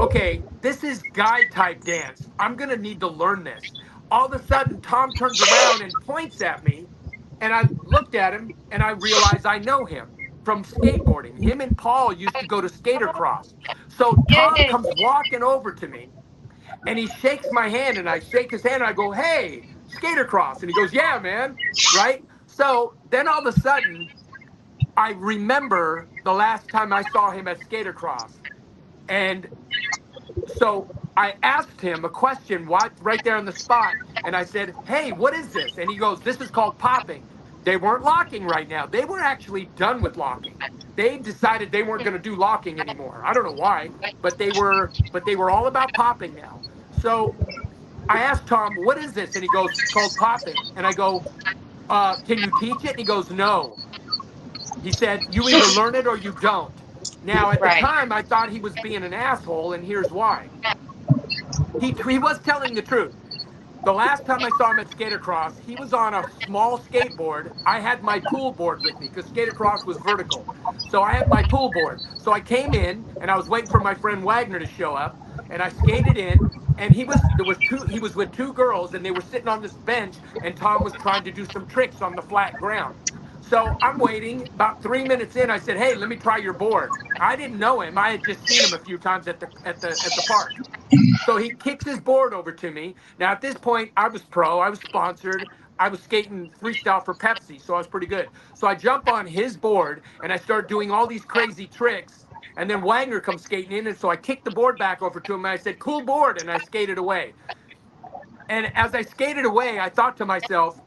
okay, this is guy type dance. I'm going to need to learn this. All of a sudden, Tom turns around and points at me. And I looked at him and I realized I know him from skateboarding. Him and Paul used to go to skater cross. So Tom Yay. comes walking over to me and he shakes my hand and I shake his hand and I go, "Hey, skater cross." And he goes, "Yeah, man." Right? So then all of a sudden, I remember the last time I saw him at skater cross. And so I asked him a question right there on the spot. And I said, "Hey, what is this?" And he goes, "This is called popping." They weren't locking right now. They were actually done with locking. They decided they weren't going to do locking anymore. I don't know why, but they were all about popping now. So I asked Tom, "What is this?" And he goes, "It's called popping." And I go, "Can you teach it?" And he goes, "No." He said, "You either learn it or you don't." Now, at the Right. time, I thought he was being an asshole, and here's why. He was telling the truth. The last time I saw him at Skatercross, he was on a small skateboard. I had my pool board with me because Skatercross was vertical. So I had my pool board. So I came in and I was waiting for my friend Wagner to show up and I skated in and he was with two girls and they were sitting on this bench and Tom was trying to do some tricks on the flat ground. So I'm waiting. About 3 minutes in, I said, "Hey, let me try your board." I didn't know him. I had just seen him a few times at the park. So he kicks his board over to me. Now at this point, I was pro. I was sponsored. I was skating freestyle for Pepsi, so I was pretty good. So I jump on his board and I start doing all these crazy tricks. And then Wagner comes skating in, and so I kicked the board back over to him. And I said, "Cool board," and I skated away. And as I skated away, I thought to myself,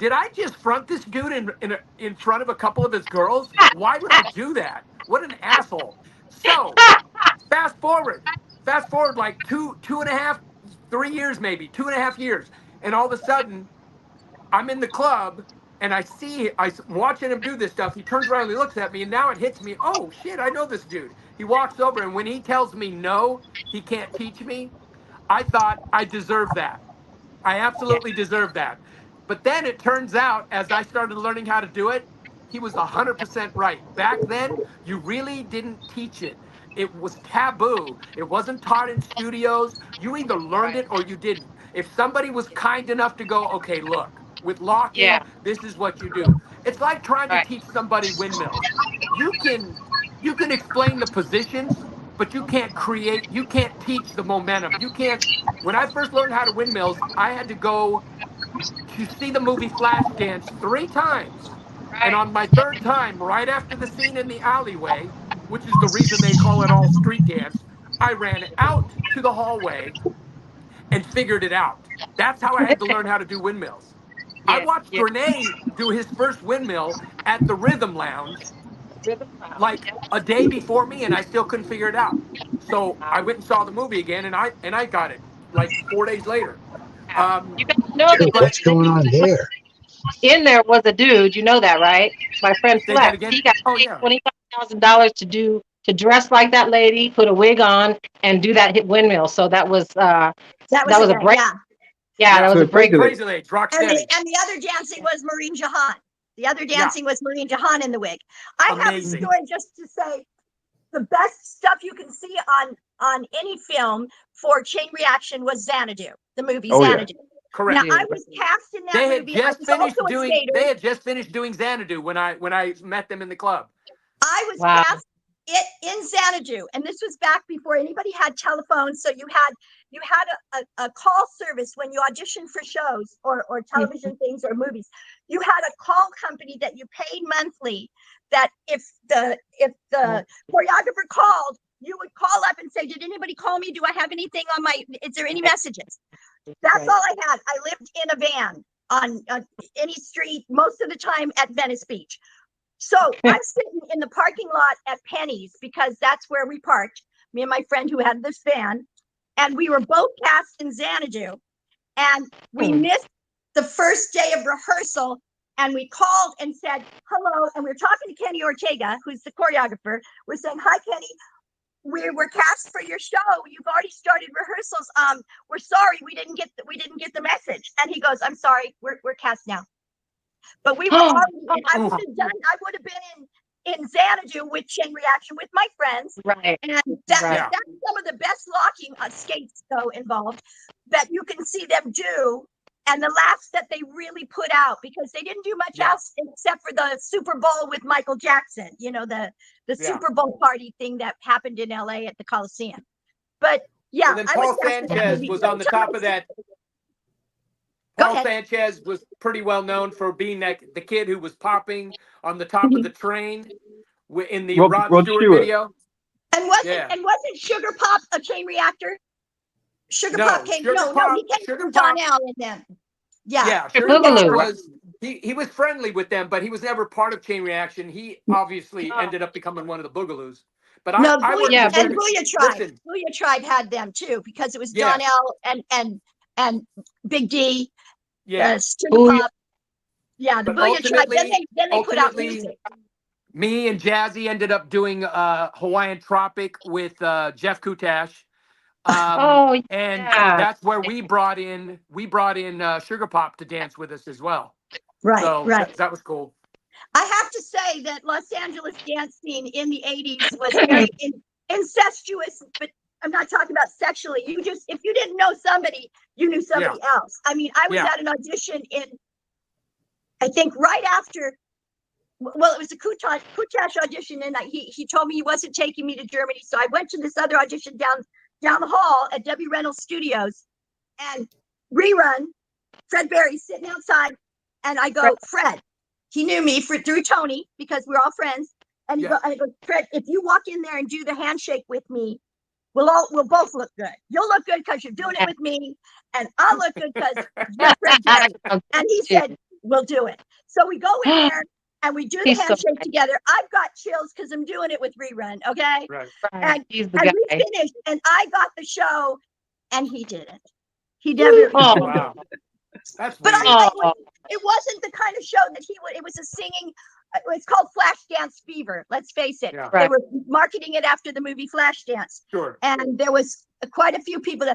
did I just front this dude in front of a couple of his girls? Why would I do that? What an asshole. So fast forward, fast forward like two and a half, 3 years maybe, 2.5 years. And all of a sudden, I'm in the club and I'm watching him do this stuff. He turns around and he looks at me, and now it hits me. Oh shit, I know this dude. He walks over, and when he tells me no, he can't teach me, I thought I deserved that. I Yeah. absolutely deserve that. But then it turns out, as I started learning how to do it, he was 100% right. Back then, you really didn't teach it. It was taboo. It wasn't taught in studios. You either learned Right. it or you didn't. If somebody was kind enough to go, okay, look, with Yeah. locking, this is what you do. It's like trying to Right. teach somebody windmills. You can you can explain the positions, but you can't teach the momentum. You can't When I first learned how to windmills, I had to go to see the movie Flashdance 3 times. And Right. on my third time, right after the scene in the alleyway, which is the reason they call it all street dance, I ran out to the hallway and figured it out. That's how I had to learn how to do windmills. I Yeah. watched Yeah. Rene do his first windmill at the Rhythm Lounge Rhythm lounge. like Yeah. a day before me, and I still couldn't figure it out. So I Wow. went and saw the movie again, and I got it like 4 days later. Yeah. Um, You guys know that but What's going on there? in there was a dude. You know that, right? My friend say that Flex. again. He got Oh paid yeah, $25,000 to dress like that lady, put a wig on, and do that hit windmill. So That was that a was a hit, break. yeah. Yeah, that yeah. was a So break. basically, Crazy Legs, rock And steady. the other dancing was Maureen Jahan. The other Yeah, dancing was Maureen Jahan in the wig. I have a amazing. story just to say the best stuff you can see on any film for Chain Reaction was Xanadu, the movie oh yeah. Xanadu. Now Correct. I was cast in that movie. I was also a They skater. had just finished doing Xanadu when I met them in the club. I was Wow. cast it in Xanadu, and this was back before anybody had telephones. So you had a call service when you auditioned for shows or television things or movies. You had a call company that you paid monthly. That if the choreographer called, you would call up and say, "Did anybody call me? Do I have anything on my? Is there any messages?" That's Right. all I had. I lived in a van on any street most of the time at Venice Beach. So I'm sitting in the parking lot at Penny's because that's where we parked, me and my friend who had this van. And we were both cast in Xanadu. And we missed the first day of rehearsal. And we called and said, hello. And we were talking to Kenny Ortega, who's the choreographer. We're saying, hi, Kenny. We were cast for your show. You've already started rehearsals. We're sorry we didn't get the message. And he goes, I'm sorry, we're cast now. But we were already, I would Oof. have done, I would have been in Xanadu with Chain Reaction with my friends. Right. And Right. Yeah, that's some of the best locking skates though involved that you can see them do. And the laughs that they really put out because they didn't do much yeah, else except for the Super Bowl with Michael Jackson, you know, the yeah. Super Bowl party thing that happened in LA at the Coliseum. But Well, yeah, then I was Paul cast in that Sanchez movie. was So on the top of that. go Paul ahead. Sanchez was pretty well known for being the kid who was popping on the top of the train in the Rod Rod Stewart Stewart. video. And Yeah. wasn't Sugar Pop a chain reactor? Sugar Pop No, came. No, he came Sugar from Pop. Donnell and them. Yeah, Yeah, Your Sugar that's Pop Boogaloo, right? right. was he was friendly with them, but he was never part of Chain Reaction. He obviously Oh, ended up becoming one of the Boogaloos. But No, I Booyah worked yeah, with and Boogaloo. Sugar. Booyah Tribe. Listen, Booyah Tribe had them too because it was yes, Donnell and Big D, yeah, Sugar Booyah. Pop. Yeah, the but Booyah Tribe. Then they put out ultimately, music. me and Jazzy ended up doing Hawaiian Tropic with Jeff Kutash. Oh, And yeah. that's where we brought in Sugar Pop to dance with us as well. Right, So right. that was cool. I have to say that Los Angeles dance scene in the 80s was very incestuous, but I'm not talking about sexually. If you didn't know somebody, you knew Yeah, somebody else. I mean, I was yeah, at an audition I think right after well, it was a Kutash audition, and he told me he wasn't taking me to Germany, so I went to this other audition down the hall at W. Reynolds Studios, and Rerun, Fred Berry sitting outside, and I go, Fred, he knew me through Tony because we're all friends, and I go, Fred, if you walk in there and do the handshake with me, we'll both look good. You'll look good because you're doing it with me, and I'll look good because you're Fred Berry. And he said, we'll do it. So we go in there and we do the handshake together. I've got chills because I'm doing it with Rerun, okay? Right. And we finished, and I got the show, and he didn't. He definitely Oh, didn't. wow. That's But weird. it wasn't the kind of show that he would. It was a singing. It's called Flashdance Fever. Let's face it. Yeah. They were marketing it after the movie Flashdance. Sure. And there was quite a few people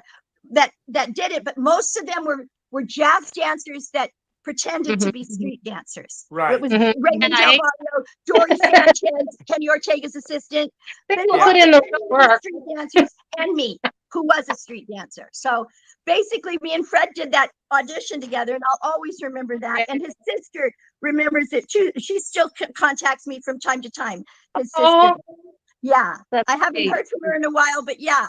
that did it, but most of them were jazz dancers that pretended to be street dancers. Right. It was Raymond Del Barrio, Dory Sanchez, Kenny Ortega's assistant. They were put in the work. street dancers, and me, who was a street dancer. So basically, me and Fred did that audition together, and I'll always remember that. And his sister remembers it too. She still contacts me from time to time. His sister. Yeah, I haven't heard from her in a while, but yeah.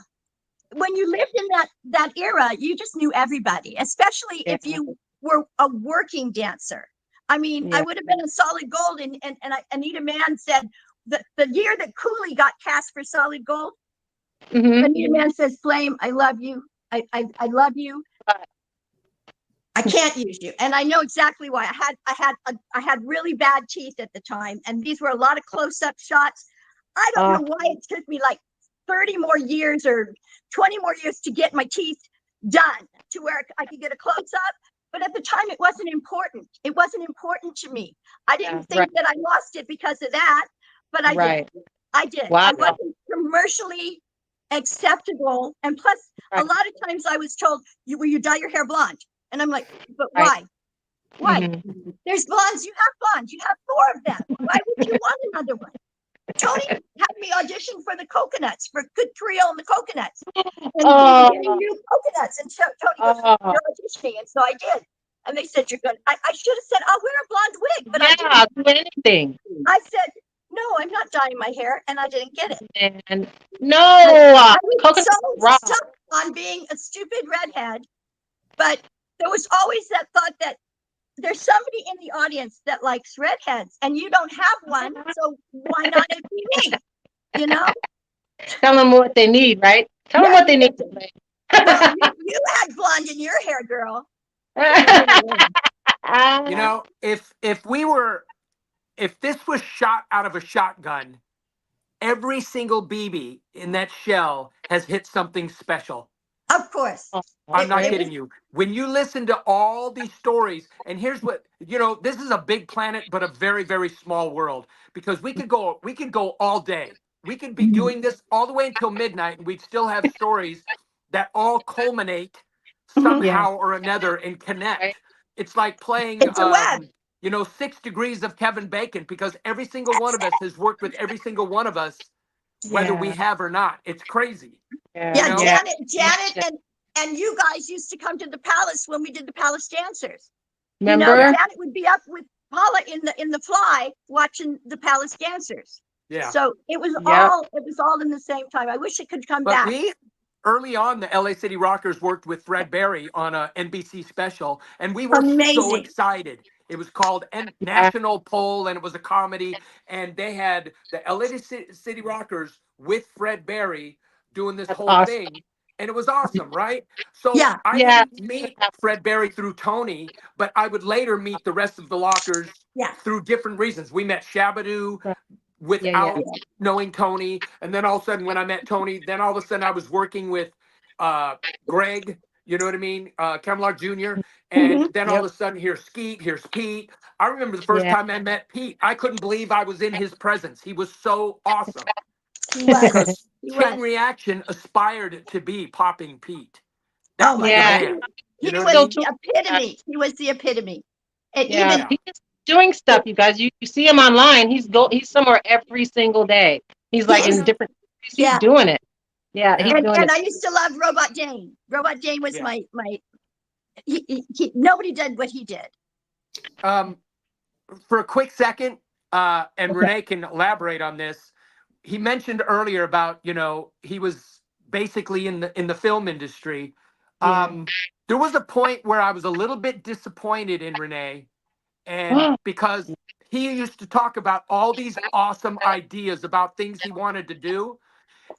When you lived in that era, you just knew everybody, especially if you were a working dancer. I mean, I would have been a Solid Gold, and Anita Mann said that the year that Cooley got cast for Solid Gold, Anita Mann says, Flame, I love you. I love you. I can't use you. And I know exactly why. I had really bad teeth at the time, and these were a lot of close-up shots. I don't know why it took me like 30 more years or 20 more years to get my teeth done to where I could get a close-up. But at the time, it wasn't important. It wasn't important to me. I didn't think that I lost it because of that, but I did. I did. Wow. I wasn't commercially acceptable. And plus, a lot of times I was told, will you dye your hair blonde? And I'm like, but why? Why? There's blondes. You have blondes. You have 4 of them. Why would you want another one? Tony had me audition for the Coconuts, for Good Creole and the Coconuts. And they knew Coconuts. And Tony goes, you're auditioning. And so I did. And they said, you're going to, I should have said, I'll wear a blonde wig. But I didn't. Do anything. I said, no, I'm not dyeing my hair. And I didn't get it. And I was so stuck on being a stupid redhead. But there was always that thought that there's somebody in the audience that likes redheads, and you don't have one, so why not it be me? You know? Tell them what they need, right? Tell them what they need. Well, you had blonde in your hair, girl. You know, if this was shot out of a shotgun, every single BB in that shell has hit something special. Of course. I'm not kidding you. When you listen to all these stories, and here's what, you know, this is a big planet, but a very, very small world, because we could go all day. We could be doing this all the way until midnight, and we'd still have stories that all culminate somehow or another and connect. It's like playing, it's a web. you know, 6 Degrees of Kevin Bacon, because every single one of us has worked with every single one of us, whether we have or not. It's crazy. Yeah, Janet and you guys used to come to the Palace when we did the Palace Dancers. Remember? You know, Janet would be up with Paula in the fly watching the Palace Dancers. Yeah. So it was all in the same time. I wish it could come But back. Early on, the L.A. City Rockers worked with Fred Berry on a NBC special, and we were so Amazing. excited. It was called National Poll, and it was a comedy, and they had the L.A. City Rockers with Fred Berry doing this whole thing, and it was awesome, right? So I didn't meet Fred Berry through Tony, but I would later meet the rest of the Lockers through different reasons. We met Shabadoo without knowing Tony, and then all of a sudden when I met Tony, then all of a sudden I was working with Greg, you know what I mean, Kemlark Jr., and then all of a sudden here's Skeet, here's Pete. I remember the first time I met Pete, I couldn't believe I was in his presence. He was so awesome. Because Chain Reaction aspired to be Popping Pete. That was the man. He was the epitome. He was the epitome. And even he's doing stuff, you guys. You see him online. He's somewhere every single day. He's like in different. He's doing it. Yeah, he's doing it. And I used to love Robot Jane. Robot Jane was my. Nobody did what he did. For a quick second, and Rene can elaborate on this. He mentioned earlier about, he was basically in the film industry. There was a point where I was a little bit disappointed in Rene, and because he used to talk about all these awesome ideas about things he wanted to do.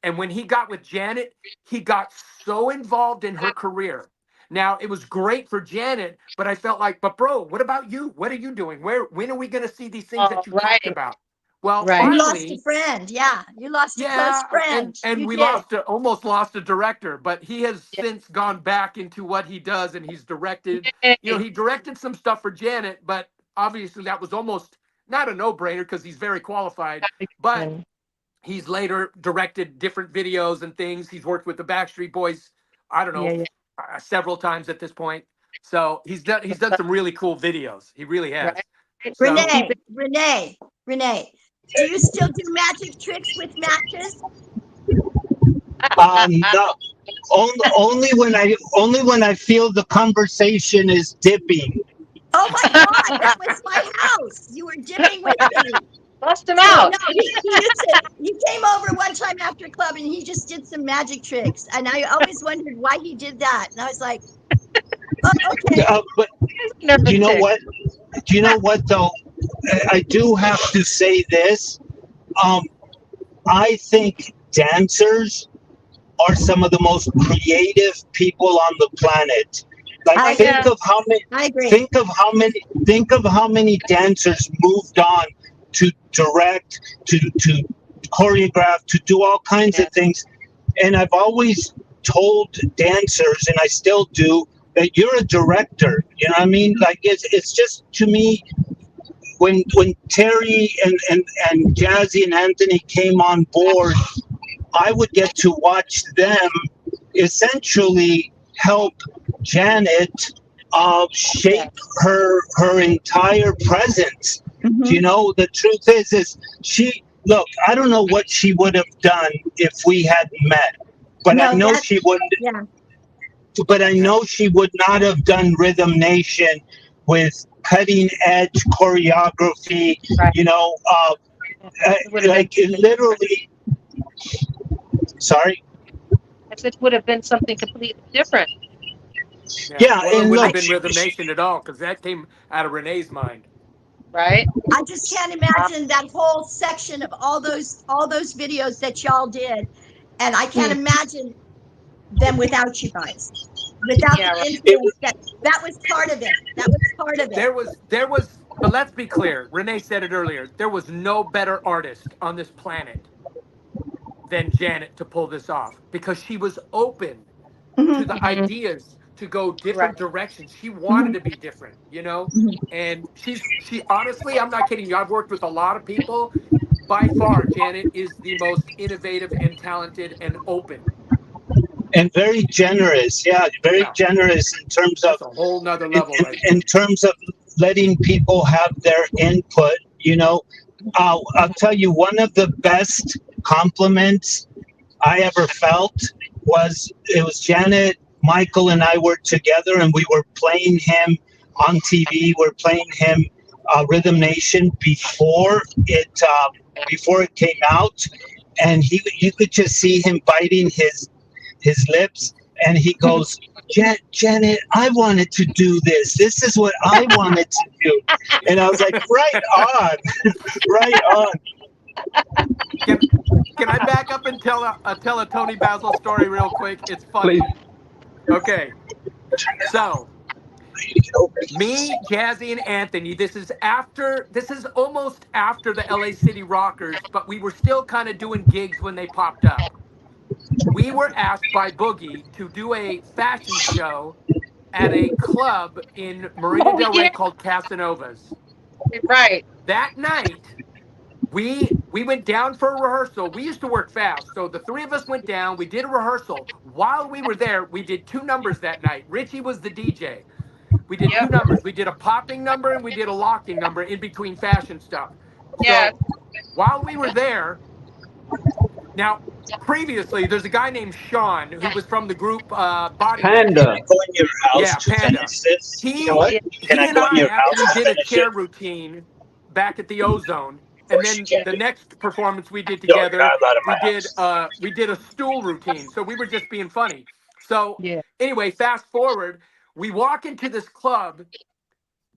And when he got with Janet, he got so involved in her career. Now, it was great for Janet, but I felt like, but bro, what about you? What are you doing? When are we going to see these things that you talked about? Well, You lost a finally, friend. Yeah, you lost a close friend. and You we did. almost lost a director, but he has since gone back into what he does, and he's directed. He directed some stuff for Janet, but obviously that was almost not a no-brainer because he's very qualified. But he's later directed different videos and things. He's worked with the Backstreet Boys, I don't know, several times at this point. So he's done some really cool videos. He really has. So, Rene, do you still do magic tricks with matches? No, only when I feel the conversation is dipping. Oh my God, that was my house. You were dipping with me. Bust him out. No, he came over one time after club and he just did some magic tricks. And I always wondered why he did that. And I was like, oh, okay. But do you know what? Do you know what though? I do have to say this. I think dancers are some of the most creative people on the planet. Like think of how many dancers moved on to direct, to choreograph, to do all kinds of things. And I've always told dancers, and I still do, that you're a director. You know what I mean? Like it's just, to me, when Terry and Jazzy and Anthony came on board, I would get to watch them essentially help Janet shape her entire presence. The truth is I don't know what she would have done if we hadn't met, but I know she wouldn't. Yeah. But I know she would not have done Rhythm Nation with cutting edge choreography. Like literally. Sorry. I said it would have been something completely different. Yeah, well, it wouldn't have been Rhythm Nation at all because that came out of Renee's mind. Right. I just can't imagine that whole section of all those videos that y'all did, and I can't imagine them without you guys. Without the influence that was part of it. That was part of it. There was, but let's be clear. Renee said it earlier. There was no better artist on this planet than Janet to pull this off because she was open to the ideas to go different directions. She wanted to be different, and she honestly, I'm not kidding you. I've worked with a lot of people. By far, Janet is the most innovative and talented and open. And very generous, generous in terms of a whole nother level. In terms of letting people have their input, I'll tell you, one of the best compliments I ever felt was Janet, Michael, and I were together, and we were playing him on TV. We're playing him Rhythm Nation before it came out, and you could just see him biting his lips, and he goes, Janet, I wanted to do this. This is what I wanted to do. And I was like, right on, right on. Can I back up and tell a Tony Basil story real quick? It's funny. Please. Okay. So, me, Jazzy, and Anthony, this is almost after the L.A. City Rockers, but we were still kind of doing gigs when they popped up. We were asked by Boogie to do a fashion show at a club in Marina Del Rey called Casanovas. Right. That night, we went down for a rehearsal. We used to work fast. So the three of us went down. We did a rehearsal. While we were there, we did 2 numbers that night. Richie was the DJ. We did 2 numbers. We did a popping number and we did a locking number in between fashion stuff. So while we were there, now, previously, there's a guy named Sean who was from the group Body. Panda. Can I go in your house? Yeah, Panda. He and I actually did a chair routine back at the Ozone. And then the next performance we did No, you're together, not allowed in my house. we did a stool routine. So we were just being funny. So Yeah. anyway, fast forward, we walk into this club,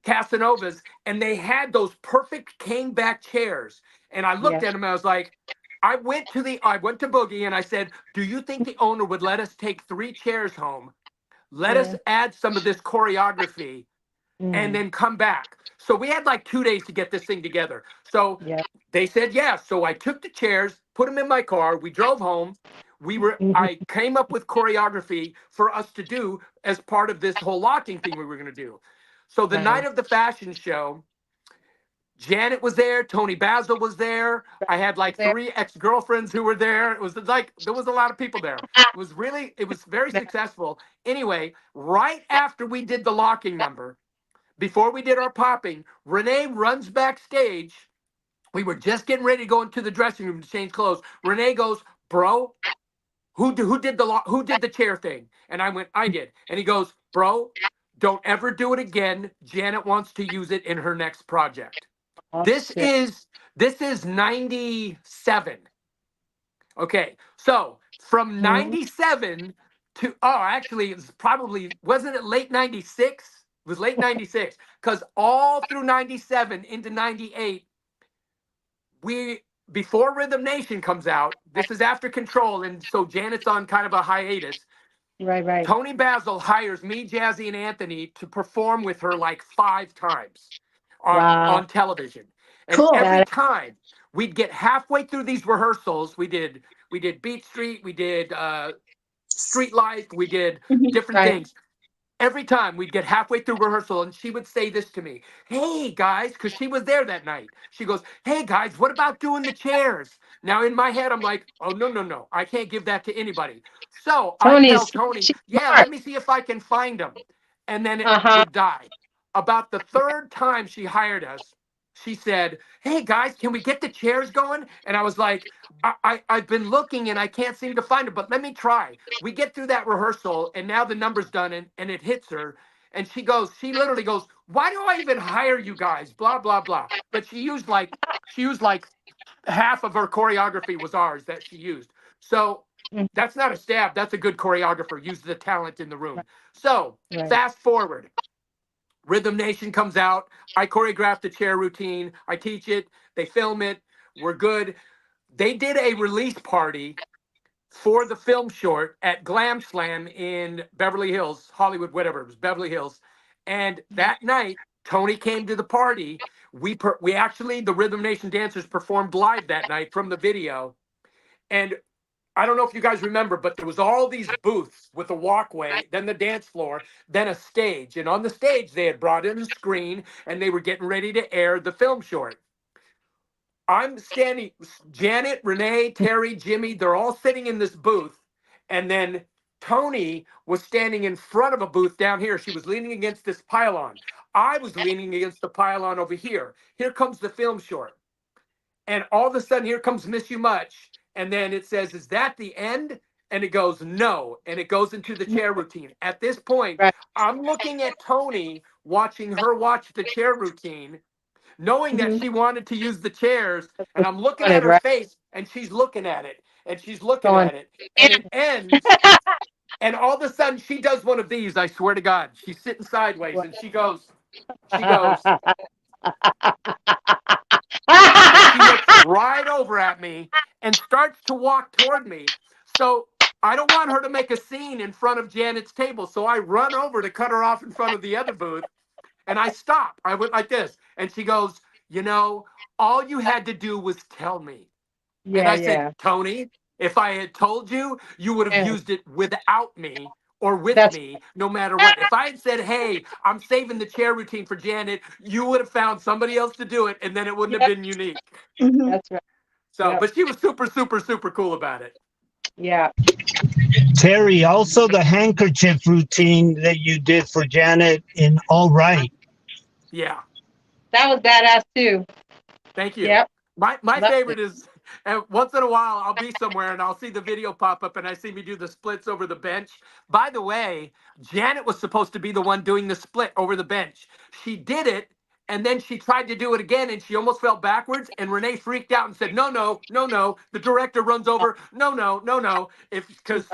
Casanova's, and they had those perfect cane back chairs. And I looked Yeah. at them and I was like, I went to Boogie and I said, do you think the owner would let us take 3 chairs home? Let us Yeah. add some of this choreography and Mm. then come back. So we had like 2 days to get this thing together. So Yeah. they said yes. So I took the chairs, put them in my car. We drove home. Mhm. I came up with choreography for us to do as part of this whole locking thing we were going to do. So the night Nice. of the fashion show, Janet was there, Tony Basil was there. I had like There. 3 ex-girlfriends who were there. It was like there was a lot of people there. It was very successful. Anyway, right after we did the locking number, before we did our popping, Rene runs backstage. We were just getting ready to go into the dressing room to change clothes. Rene goes, "Bro, who did the chair thing?" And I went, "I did." And he goes, "Bro, don't ever do it again. Janet wants to use it in her next project." Oh This shit. is this is 97. Okay. So, from Mhm. 97 to actually it was probably wasn't it late 96? It was late 96 cuz all through 97 into 98 we before Rhythm Nation comes out, Right. this is after Control, and so Janet's on kind of a hiatus. Right. Right. Tony Basil hires me, Jazzy, and Anthony to perform with her like 5 times Wow. on television. And Cool. every That. time we'd get halfway through these rehearsals, we did Beat Street, we did Street Life, we did Mhm. different Right. things. Every time we'd get halfway through rehearsal and she would say this to me, "Hey guys," because she was there that night. She goes, "Hey guys, what about doing the chairs?" Now in my head, I'm like, "Oh, no, no, no. I can't give that to anybody." So I tell Tony's. Tony, She's "Yeah, smart. let me see if I can find them." And then it Uh huh. would die. About the third time she hired us, she said, "Hey guys, can we get the chairs going?" And I was like, I've been looking and I can't seem to find it, but let me try. We get through that rehearsal and now the number's done and it hits her. And she literally goes, "Why do I even hire you guys? Blah, blah, blah." But she used like half of her choreography was ours that she used. So Mhm. that's not a stab. That's a good choreographer. Use the talent in the room. Right. So Right. fast forward. Rhythm Nation comes out. I choreograph the chair routine. I teach it. They film it. We're good. They did a release party for the film short at Glam Slam in Beverly Hills, Hollywood, whatever it was, Beverly Hills. And that night, Tony came to the party. We actually the Rhythm Nation dancers performed live that night from the video. And I don't know if you guys remember, but there was all these booths with a walkway, then the dance floor, then a stage. And on the stage, they had brought in a screen and they were getting ready to air the film short. I'm standing, Janet, Renee, Terry, Jimmy, they're all sitting in this booth. And then Tony was standing in front of a booth down here. She was leaning against this pylon. I was leaning against the pylon over here. Here comes the film short. And all of a sudden, here comes Miss You Much. And then it says, "Is that the end?" And it goes, "No." And it goes into the chair routine. At this point, Right. I'm looking at Tony, watching her watch the chair routine, knowing that Mhm. she wanted to use the chairs. That's And what I'm she looking at wanted. her Right. face and she's looking at it and she's looking Going. at it. And it ends. And all of a sudden she does one of these. I swear to God, she's sitting sideways and she goes, and she looks right over at me and starts to walk toward me. So I don't want her to make a scene in front of Janet's table. So I run over to cut her off in front of the other booth and I stop. I went like this. And she goes, "You know, all you had to do was tell me." And Yeah. I said, Yeah. "Tony, if I had told you, you would have Yeah. used it without me or with That's. me, no matter what. If I had said, 'Hey, I'm saving the chair routine for Janet,' you would have found somebody else to do it, and then it wouldn't have Yep. been unique." Mhm. That's right. So, Yep. but she was super, super, super cool about it. Yeah. Terry, also the handkerchief routine that you did for Janet in All Right. Yeah, That was badass too. thank you. Yep. My Loved it. favorite is, and once in a while I'll be somewhere and I'll see the video pop up and I see me do the splits over the bench. By the way, Janet was supposed to be the one doing the split over the bench. She did it And then she tried to do it again, and she almost fell backwards. And Rene freaked out and said, "No, no, no, no." The director runs over. "No, no, no, no." Because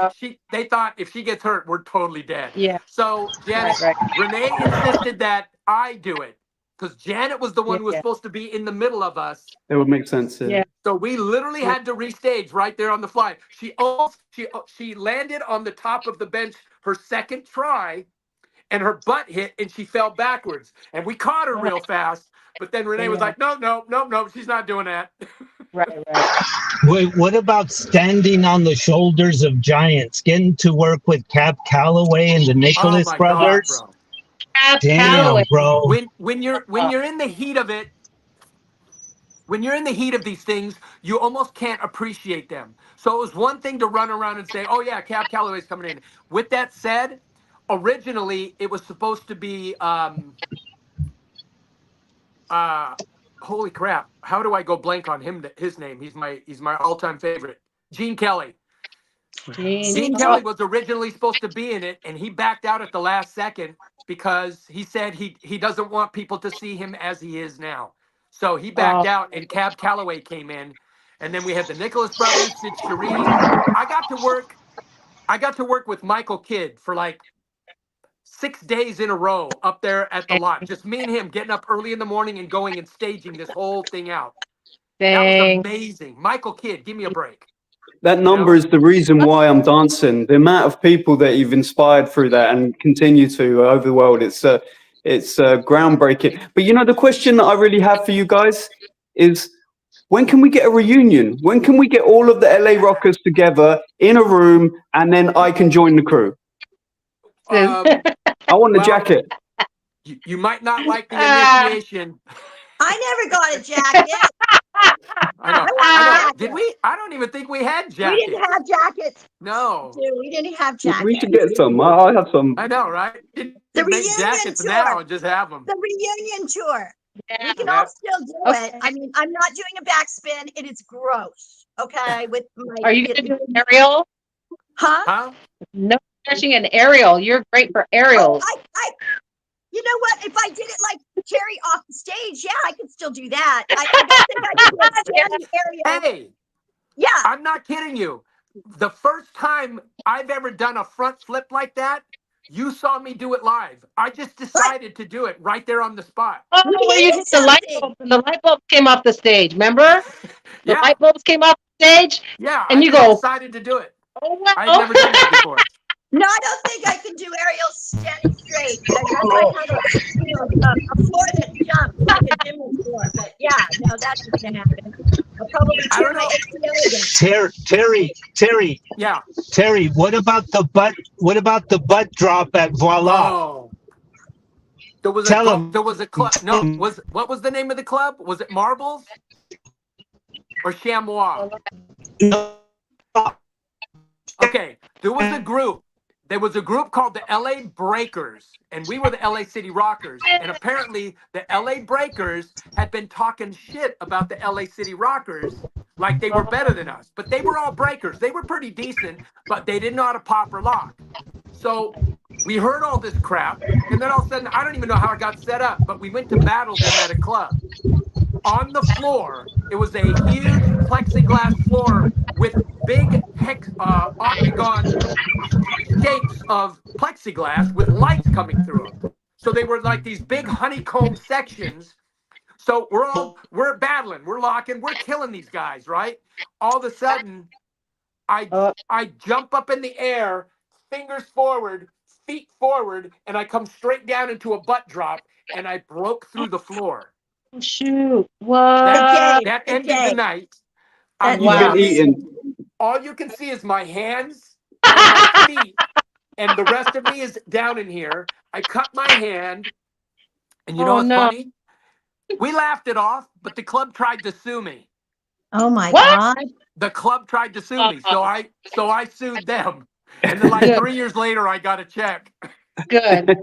they thought if she gets hurt, we're totally dead. Yeah. So Janet, Right. Rene insisted that I do it because Janet was the one who was Yeah. supposed to be in the middle of us. It would make sense. Yeah. So we literally had to restage right there on the fly. She landed on the top of the bench her second try, and her butt hit, and she fell backwards. And we caught her real fast. But then Rene was Yeah. like, "No, no, no, no, she's not doing that." Right. Right. Wait, what about standing on the shoulders of giants, getting to work with Cap Calloway and the Oh Nicholas my God, brothers? bro! Cap Damn, Calloway. bro. When you're in the heat of it, when you're in the heat of these things, you almost can't appreciate them. So it was one thing to run around and say, "Oh yeah, Cab Calloway's coming in." With that said, originally it was supposed to be holy crap, how do I go blank on his name? He's my all-time favorite. Gene Kelly. Gene Kelly was originally supposed to be in it, and he backed out at the last second because he said he doesn't want people to see him as he is now. So he backed out, and Cab Calloway came in, and then we had the Nicholas brothers, Sid Charisse. I got to work with Michael Kidd for like 6 days in a row up there at the lot. Just me and him getting up early in the morning and going and staging this whole thing out. That was Dang. amazing. Michael Kidd, give me a break. That number is the reason why I'm dancing. The amount of people that you've inspired through that and continue to over the world, it's groundbreaking. But you know, the question that I really have for you guys is, when can we get a reunion? When can we get all of the LA Rockers together in a room, and then I can join the crew? I want the jacket. You might not like the initiation. I never got a jacket. I know. Did we? I don't even think we had jackets. We didn't have jackets. No. Dude, we didn't have jackets. We should get some. I have some. I know, right? You The could make reunion jackets tour. now and just have them. The reunion tour. Yeah. We can all still do it. I mean, I'm not doing a backspin. It is gross. Okay. With my Are you gonna do an aerial? Huh? No, touching an aerial. You're great for aerials. You know what? If I did it like Terry off the stage, yeah, I could still do that. I don't think I could do a standing aerial. Hey, Yeah. I'm not kidding you. The first time I've ever done a front flip like that, you saw me do it live. I just decided to do it right there on the spot. Oh, where you hit the light bulb, and the light bulb came off the stage. Remember? The Yeah. light bulbs came off the stage. Yeah, And I you just go, decided to do it. oh wow. I had never done that before. No, I don't think I can do aerials standing straight. Unless I have a floor that jumps like a gym floor. But yeah, no, that's not gonna happen. I'll probably I tear don't my know. ACL again. Terry, Yeah. Terry, what about the butt drop at Voila? Oh. There was Tell a him. there was a club. No, what was the name of the club? Was it Marbles or Chamois? Okay, there was a group. There was a group called the L.A. Breakers, and we were the L.A. City Rockers. And apparently, the L.A. Breakers had been talking shit about the L.A. City Rockers like they were better than us. But they were all breakers. They were pretty decent, but they didn't know how to pop or lock. So we heard all this crap, and then all of a sudden, I don't even know how it got set up, but we went to battle them at a club. On the floor, it was a huge plexiglass floor with big octagon shapes of plexiglass with lights coming through them. So they were like these big honeycomb sections. So we're battling, we're locking, we're killing these guys, right? All of a sudden, I jump up in the air, fingers forward, feet forward, and I come straight down into a butt drop, and I broke through the floor. Oh, shoot. What? That ended the night. That's You've been eating. All you can see is my hands and my feet, and the rest of me is down in here. I cut my hand, and you know what's funny? We laughed it off, but the club tried to sue me. Oh my God. The club tried to sue me, so I sued them. And then like 3 years later, I got a check. Good.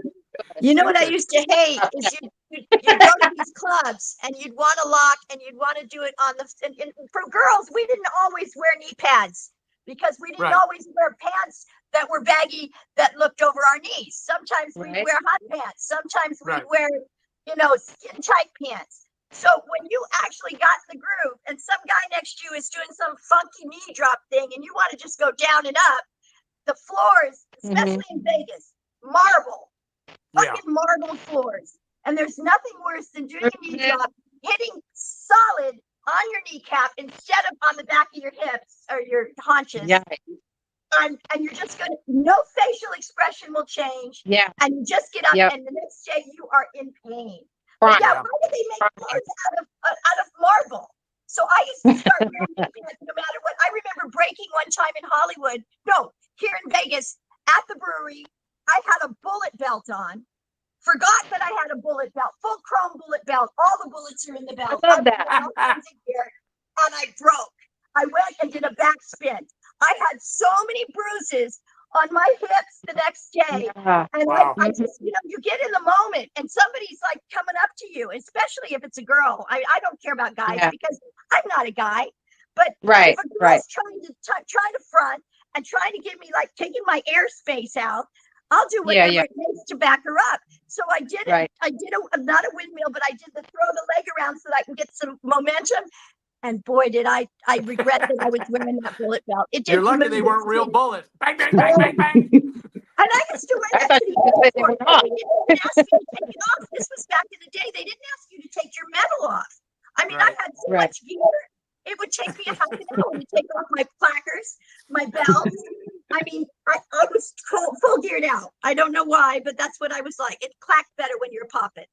You know what I used to hate is you'd go to these clubs and you'd want to lock and you'd want to do it on the. And for girls, we didn't always wear knee pads because we didn't always wear pants that were baggy that looked over our knees. Sometimes we'd wear hot pants. Sometimes we'd wear skin tight pants. So when you actually got in the groove and some guy next to you is doing some funky knee drop thing and you want to just go down and up, the floors, especially in Vegas, marble, fucking marble floors. And there's nothing worse than doing a knee drop, hitting solid on your kneecap instead of on the back of your hips or your haunches. Yeah. And you're just going to, no facial expression will change. Yeah. And you just get up and the next day you are in pain. But why do they make clothes out of marble? So I used to start wearing knee pants no matter what. I remember breaking one time in Hollywood. No, here in Vegas at the brewery, I had a bullet belt on. Forgot that I had a bullet belt, full chrome bullet belt. All the bullets are in the belt. I love that. And I broke. I went and did a backspin. I had so many bruises on my hips the next day. Yeah. And I just, you get in the moment and somebody's like coming up to you, especially if it's a girl. I don't care about guys because I'm not a guy. But if a girl's trying to front and trying to give me like taking my airspace out, I'll do whatever it takes to back her up. So I did it. I did not a windmill, but I did the throw the leg around so that I can get some momentum. And boy, did I regret that I was wearing that bullet belt. It You're lucky they weren't real bullets. Bang, bang, bang, bang, bang. And I used to wear that to the airport. They didn't ask me to take it off. This was back in the day. They didn't ask you to take your medal off. I mean, I had so much gear. It would take me a half an hour to take off my plackers, my belts. I mean, I was full geared out. I don't know why, but that's what I was like. It clacked better when you're popping.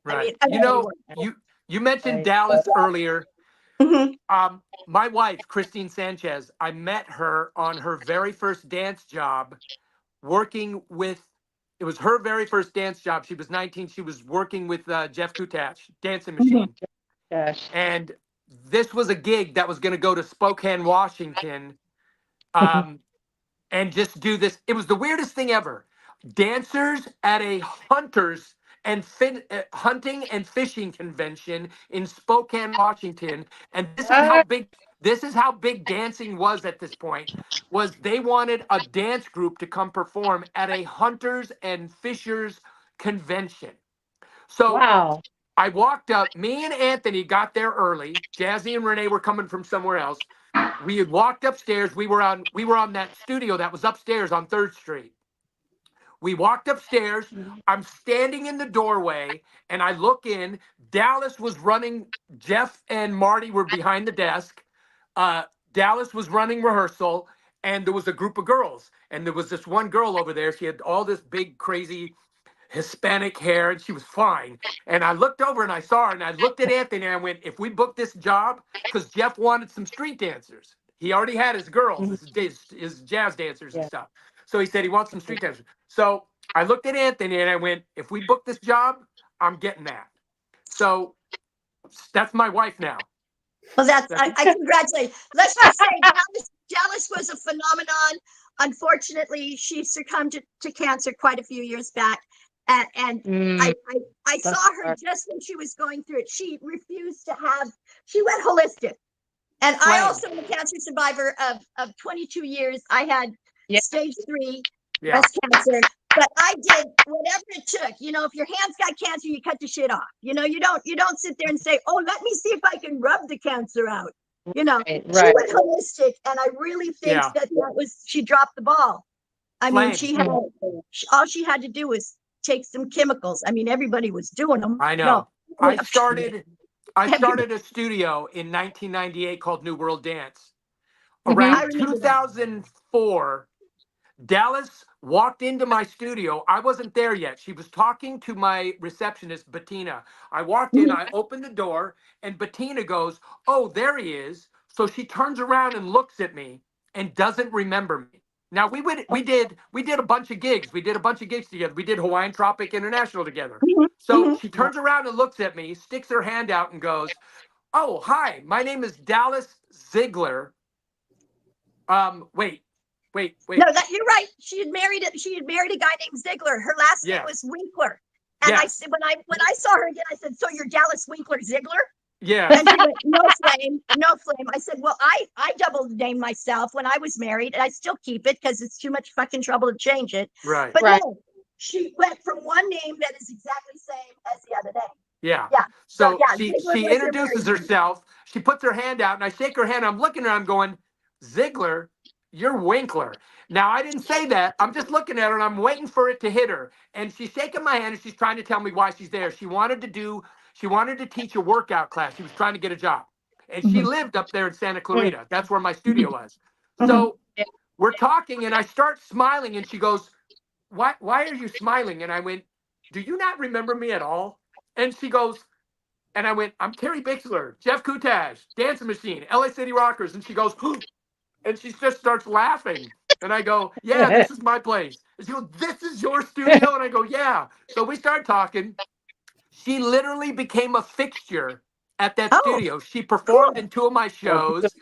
Right. I mean, you mentioned Dallas earlier. Mm-hmm. My wife, Christine Sanchez, I met her on her very first dance job working with, it was her very first dance job. She was 19. She was working with Jeff Kutach, Dancing Machine. Gosh. And this was a gig that was going to go to Spokane, Washington, and just do this. It was the weirdest thing ever. Dancers at a hunters and hunting and fishing convention in Spokane, Washington, and this is how big dancing was at this point. Was they wanted a dance group to come perform at a hunters and fishers convention. So Wow. I walked up. Me and Anthony got there early. Jazzy and Rene were coming from somewhere else. We had walked upstairs. We were on that studio that was upstairs on 3rd Street. We walked upstairs. I'm standing in the doorway and I look in. Dallas was running. Jeff and Marty were behind the desk. Dallas was running rehearsal and there was a group of girls. And there was this one girl over there. She had all this big, crazy Hispanic hair and she was fine. And I looked over and I saw her and I looked at Anthony and I went, if we book this job, because Jeff wanted some street dancers. He already had his girls, his jazz dancers and stuff. So he said he wants some street dancers. So I looked at Anthony and I went, if we book this job, I'm getting that. So that's my wife now. Well, I congratulate. Let's just say Dallas was a phenomenon. Unfortunately, she succumbed to cancer quite a few years back. And I saw her just when she was going through it. She refused to she went holistic. And I also am a cancer survivor of 22 years. I had stage 3 breast cancer, but I did whatever it took. If your hands got cancer, you cut the shit off. You don't sit there and say, oh, let me see if I can rub the cancer out. She went holistic. And I really think that she dropped the ball. I mean, all she had to do was take some chemicals. I mean, everybody was doing them. I know. I started a studio in 1998 called New World Dance. Around 2004, Dallas walked into my studio. I wasn't there yet. She was talking to my receptionist, Bettina. I walked in, I opened the door, and Bettina goes, oh, there he is. So she turns around and looks at me and doesn't remember me. Now we did a bunch of gigs. We did a bunch of gigs together. We did Hawaiian Tropic International together. So she turns around and looks at me, sticks her hand out and goes, oh, hi, my name is Dallas Ziegler. Wait. No, you're right. She had married a guy named Ziegler. Her last name was Winkler. And I said, when I saw her again, I said, so you're Dallas Winkler Ziegler? Yeah. And she went, no flame. I said, well, I double named myself when I was married, and I still keep it because it's too much fucking trouble to change it. Right. But no, she went from one name that is exactly the same as the other name. Yeah. Yeah. So So yeah, Ziegler she was her introduces married man. herself. She puts her hand out, and I shake her hand. I'm looking at her. I'm going, Ziegler, you're Winkler. Now I didn't say that. I'm just looking at her, and I'm waiting for it to hit her. And she's shaking my hand, and she's trying to tell me why she's there. She wanted to do. She wanted to teach a workout class. She was trying to get a job, and she Mhm. lived up there in Santa Mm. Clarita. That's where my studio was. Mhm. So we're talking, and I start smiling, and she goes, why are you smiling? And I went, do you not remember me at all? And she goes, and I went, I'm Terry Bixler, Jeff Kutaj, Dancing Machine, L.A. City Rockers. And she goes, and she just starts laughing. And I go, yeah, this is my place. And she goes, this is your studio? And I go, yeah. So we start talking. She literally became a fixture at that Oh, studio. She performed cool. in two of my Oh, shows.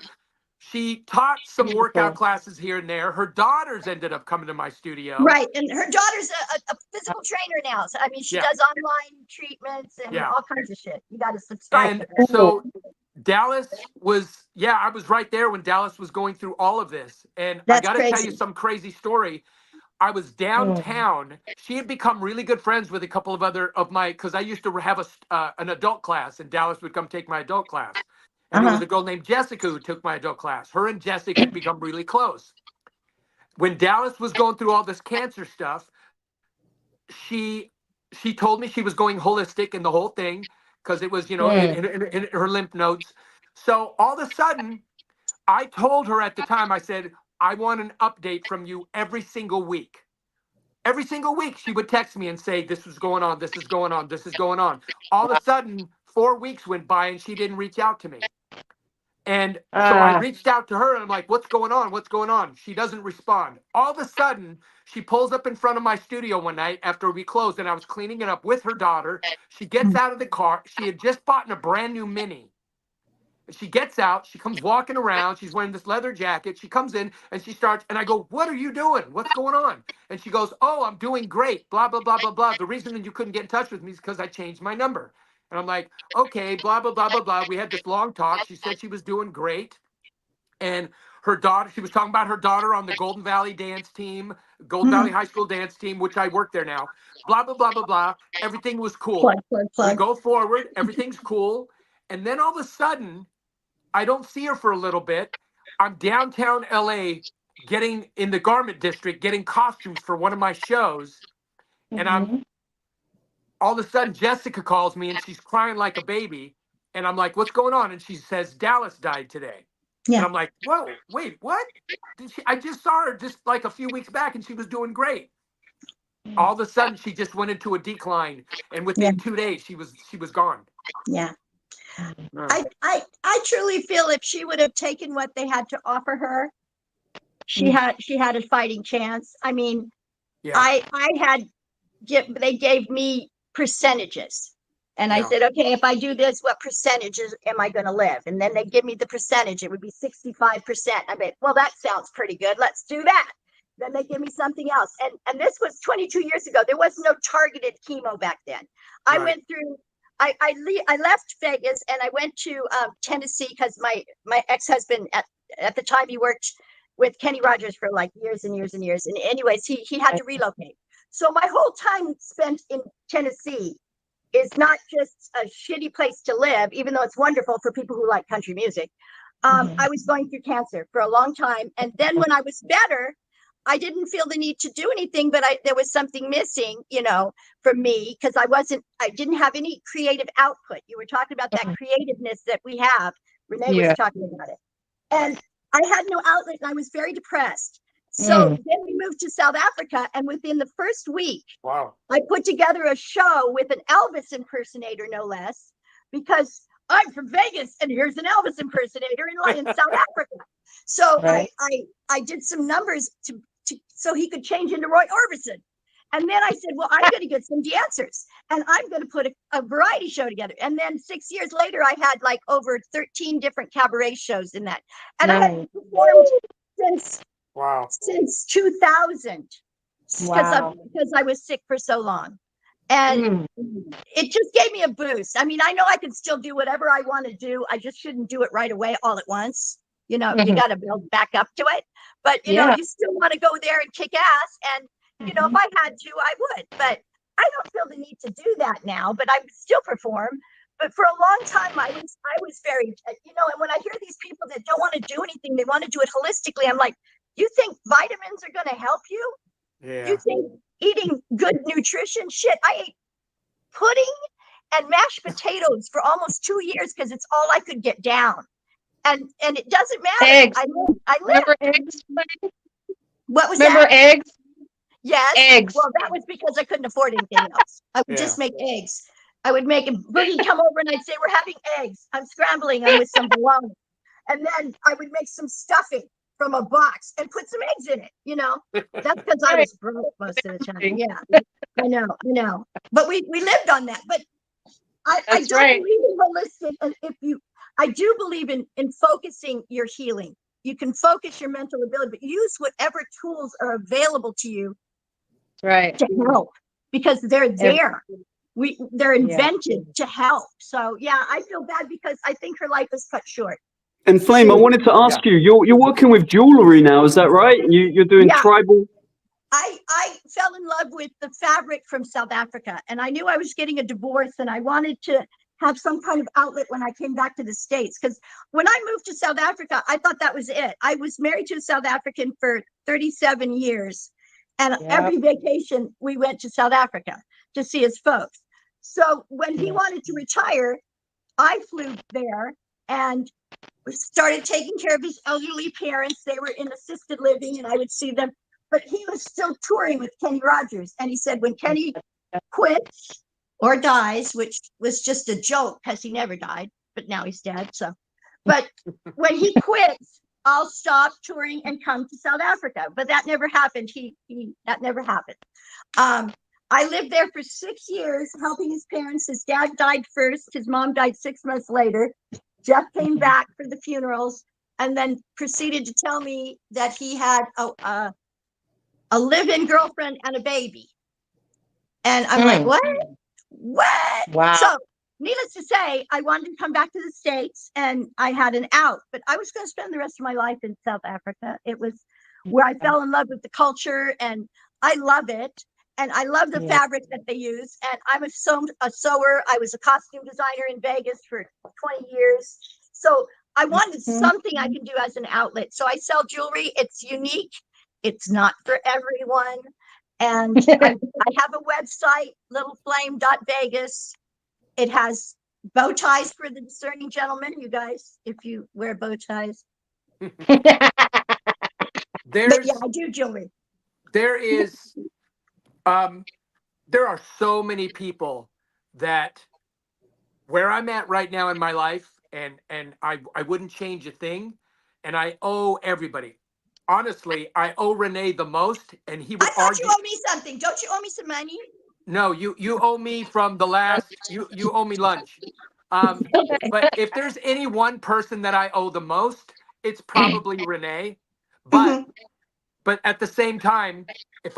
She taught some workout beautiful. classes here and there. Her daughters ended up coming to my studio. Right. And her daughter's a physical trainer now. So I mean, she Yeah, does online treatments and yeah. all kinds of shit. You got to subscribe to And her. Oh, so Dallas was, yeah, I was right there when Dallas was going through all of this. And I That's got to tell you crazy. some crazy story. I was mm, downtown. She had become really good friends with a couple of other of my, because I used to have an adult class, and Dallas would come take my adult class. And there was Uh-huh. a girl named Jessica who took my adult class. Her and Jessica had become really close. When Dallas was going through all this cancer stuff, she she told me she was going holistic in the whole thing because it was, mm, in her lymph nodes. So all of a sudden, I told her at the time, I said, I want an update from you every single week. Every single week, she would text me and say, this is going on, this is going on, this is going on. All of a sudden, 4 weeks went by and she didn't reach out to me. And so I ah, reached out to her and I'm like, what's going on? What's going on? She doesn't respond. All of a sudden, she pulls up in front of my studio one night after we closed and I was cleaning it up with her daughter. She gets out of the car. She had just bought a brand new Mini. And she gets out. She comes walking around. She's wearing this leather jacket. She comes in and she starts, and I go, what are you doing? What's going on? And she goes, oh, I'm doing great. Blah, blah, blah, blah, blah. The reason that you couldn't get in touch with me is because I changed my number. And I'm like, okay, blah, blah, blah, blah, blah. We had this long talk. She said she was doing great. And her daughter, she was talking about her daughter on the Golden Valley dance team, Golden Valley Mhm. High School dance team, which I work there now. Blah, blah, blah, blah, blah. Everything was Plug, cool. plug, We plug. go forward. Everything's cool. And then all of a sudden, I don't see her for a little bit. I'm downtown LA getting in the garment district, getting costumes for one of my shows. And I'm mhm. all of a sudden, Jessica calls me and she's crying like a baby. And I'm like, what's going on? And she says, Dallas died today. And Yeah. I'm like, whoa, wait, what? I just saw her just like a few weeks back and she was doing great. All of a sudden, she just went into a decline. And Yeah. within 2 days, she was gone. Yeah. Uh, I truly feel if she would have taken what they had to offer her, Mm, she had a fighting chance. I mean, yeah, I had they gave me percentages. And I yeah. said, okay, if I do this, what percentages am I going to live? And then they give me the percentage. It would be 65%. I mean, well, that sounds pretty good. Let's do that. Then they give me something else. And this was 22 years ago. There was no targeted chemo back then. I Right. went through, I left Vegas and I went to Tennessee because my ex-husband at the time he worked with Kenny Rogers for like years and years and years. And anyways, he had to relocate. So my whole time spent in Tennessee is not just a shitty place to live, even though it's wonderful for people who like country music. mhm. I was going through cancer for a long time. And then when I was better, I didn't feel the need to do anything, but there was something missing, for me, because I didn't have any creative output. You were talking about that creativeness that we have. Rene was Yeah. talking about it. And I had no outlet and I was very depressed. So Mm, then we moved to South Africa. And within the first week, Wow. I put together a show with an Elvis impersonator, no less, because I'm from Vegas and here's an Elvis impersonator in South Africa. So right. I did some numbers so he could change into Roy Orbison. And then I said, well, I'm going to get some dancers and I'm going to put a variety show together. And then 6 years later, I had like over 13 different cabaret shows in that. And I had Nice. performed since Wow. 2000 Wow. because I was sick for so long. And Mm, it just gave me a boost. I mean, I know I can still do whatever I want to do. I just shouldn't do it right away all at once. You mhm. got to build back up to it. But, Yeah. you still want to go there and kick ass. And, if Mhm. I had to, I would. But I don't feel the need to do that now, but I still perform. But for a long time, I was very, and when I hear these people that don't want to do anything, they want to do it holistically. I'm like, you think vitamins are going to help you? Yeah. You think eating good nutrition? Shit, I ate pudding and mashed potatoes for almost 2 years because it's all I could get down. And it doesn't matter. Eggs. I live. Remember eggs? What was Remember that? eggs? Yes. Eggs. Well, that was because I couldn't afford anything else. I would just make eggs. I would make a Boogie come over and I'd say, we're having eggs. I'm scrambling them with some bologna. And then I would make some stuffing from a box and put some eggs in it. That's because I was broke most of the time. Yeah, I know. But we lived on that. But I That's don't right. believe in holistic. And I do believe in focusing your healing. You can focus your mental ability, but use whatever tools are available to you Right. to help, because they're there. They're Yeah. invented to help. So yeah, I feel bad because I think her life is cut short. And Flame, I wanted to ask you, you're working with jewelry now, is that right? You're doing Yeah. tribal. I fell in love with the fabric from South Africa, and I knew I was getting a divorce, and I wanted to have some kind of outlet when I came back to the States. Because when I moved to South Africa, I thought that was it. I was married to a South African for 37 years, and every vacation we went to South Africa to see his folks. So when he wanted to retire, I flew there and started taking care of his elderly parents. They were in assisted living, and I would see them. But he was still touring with Kenny Rogers. And he said, when Kenny quits or dies, which was just a joke because he never died, but now he's dead. So, but when he quits, I'll stop touring and come to South Africa. But that never happened. That never happened. I lived there for 6 years helping his parents. His dad died first. His mom died 6 months later. Jeff came back for the funerals and then proceeded to tell me that he had a live-in girlfriend and a baby. And I'm like, what? Wow. So needless to say, I wanted to come back to the States and I had an out, but I was going to spend the rest of my life in South Africa. It was where I fell in love with the culture, and I love it. And I love the fabric that they use. And I'm a sewer. I was a costume designer in Vegas for 20 years. So I wanted something I can do as an outlet. So I sell jewelry. It's unique. It's not for everyone. And I have a website, littleflame.vegas. It has bow ties for the discerning gentlemen, you guys, if you wear bow ties. But yeah, I do jewelry. There are so many people that where I'm at right now in my life, and I wouldn't change a thing, and I owe everybody. Honestly, I owe Rene the most, and he would I thought argue. you owe me something. Don't you owe me some money? No, you owe me from the last. You owe me lunch. But if there's any one person that I owe the most, it's probably Rene. But at the same time, if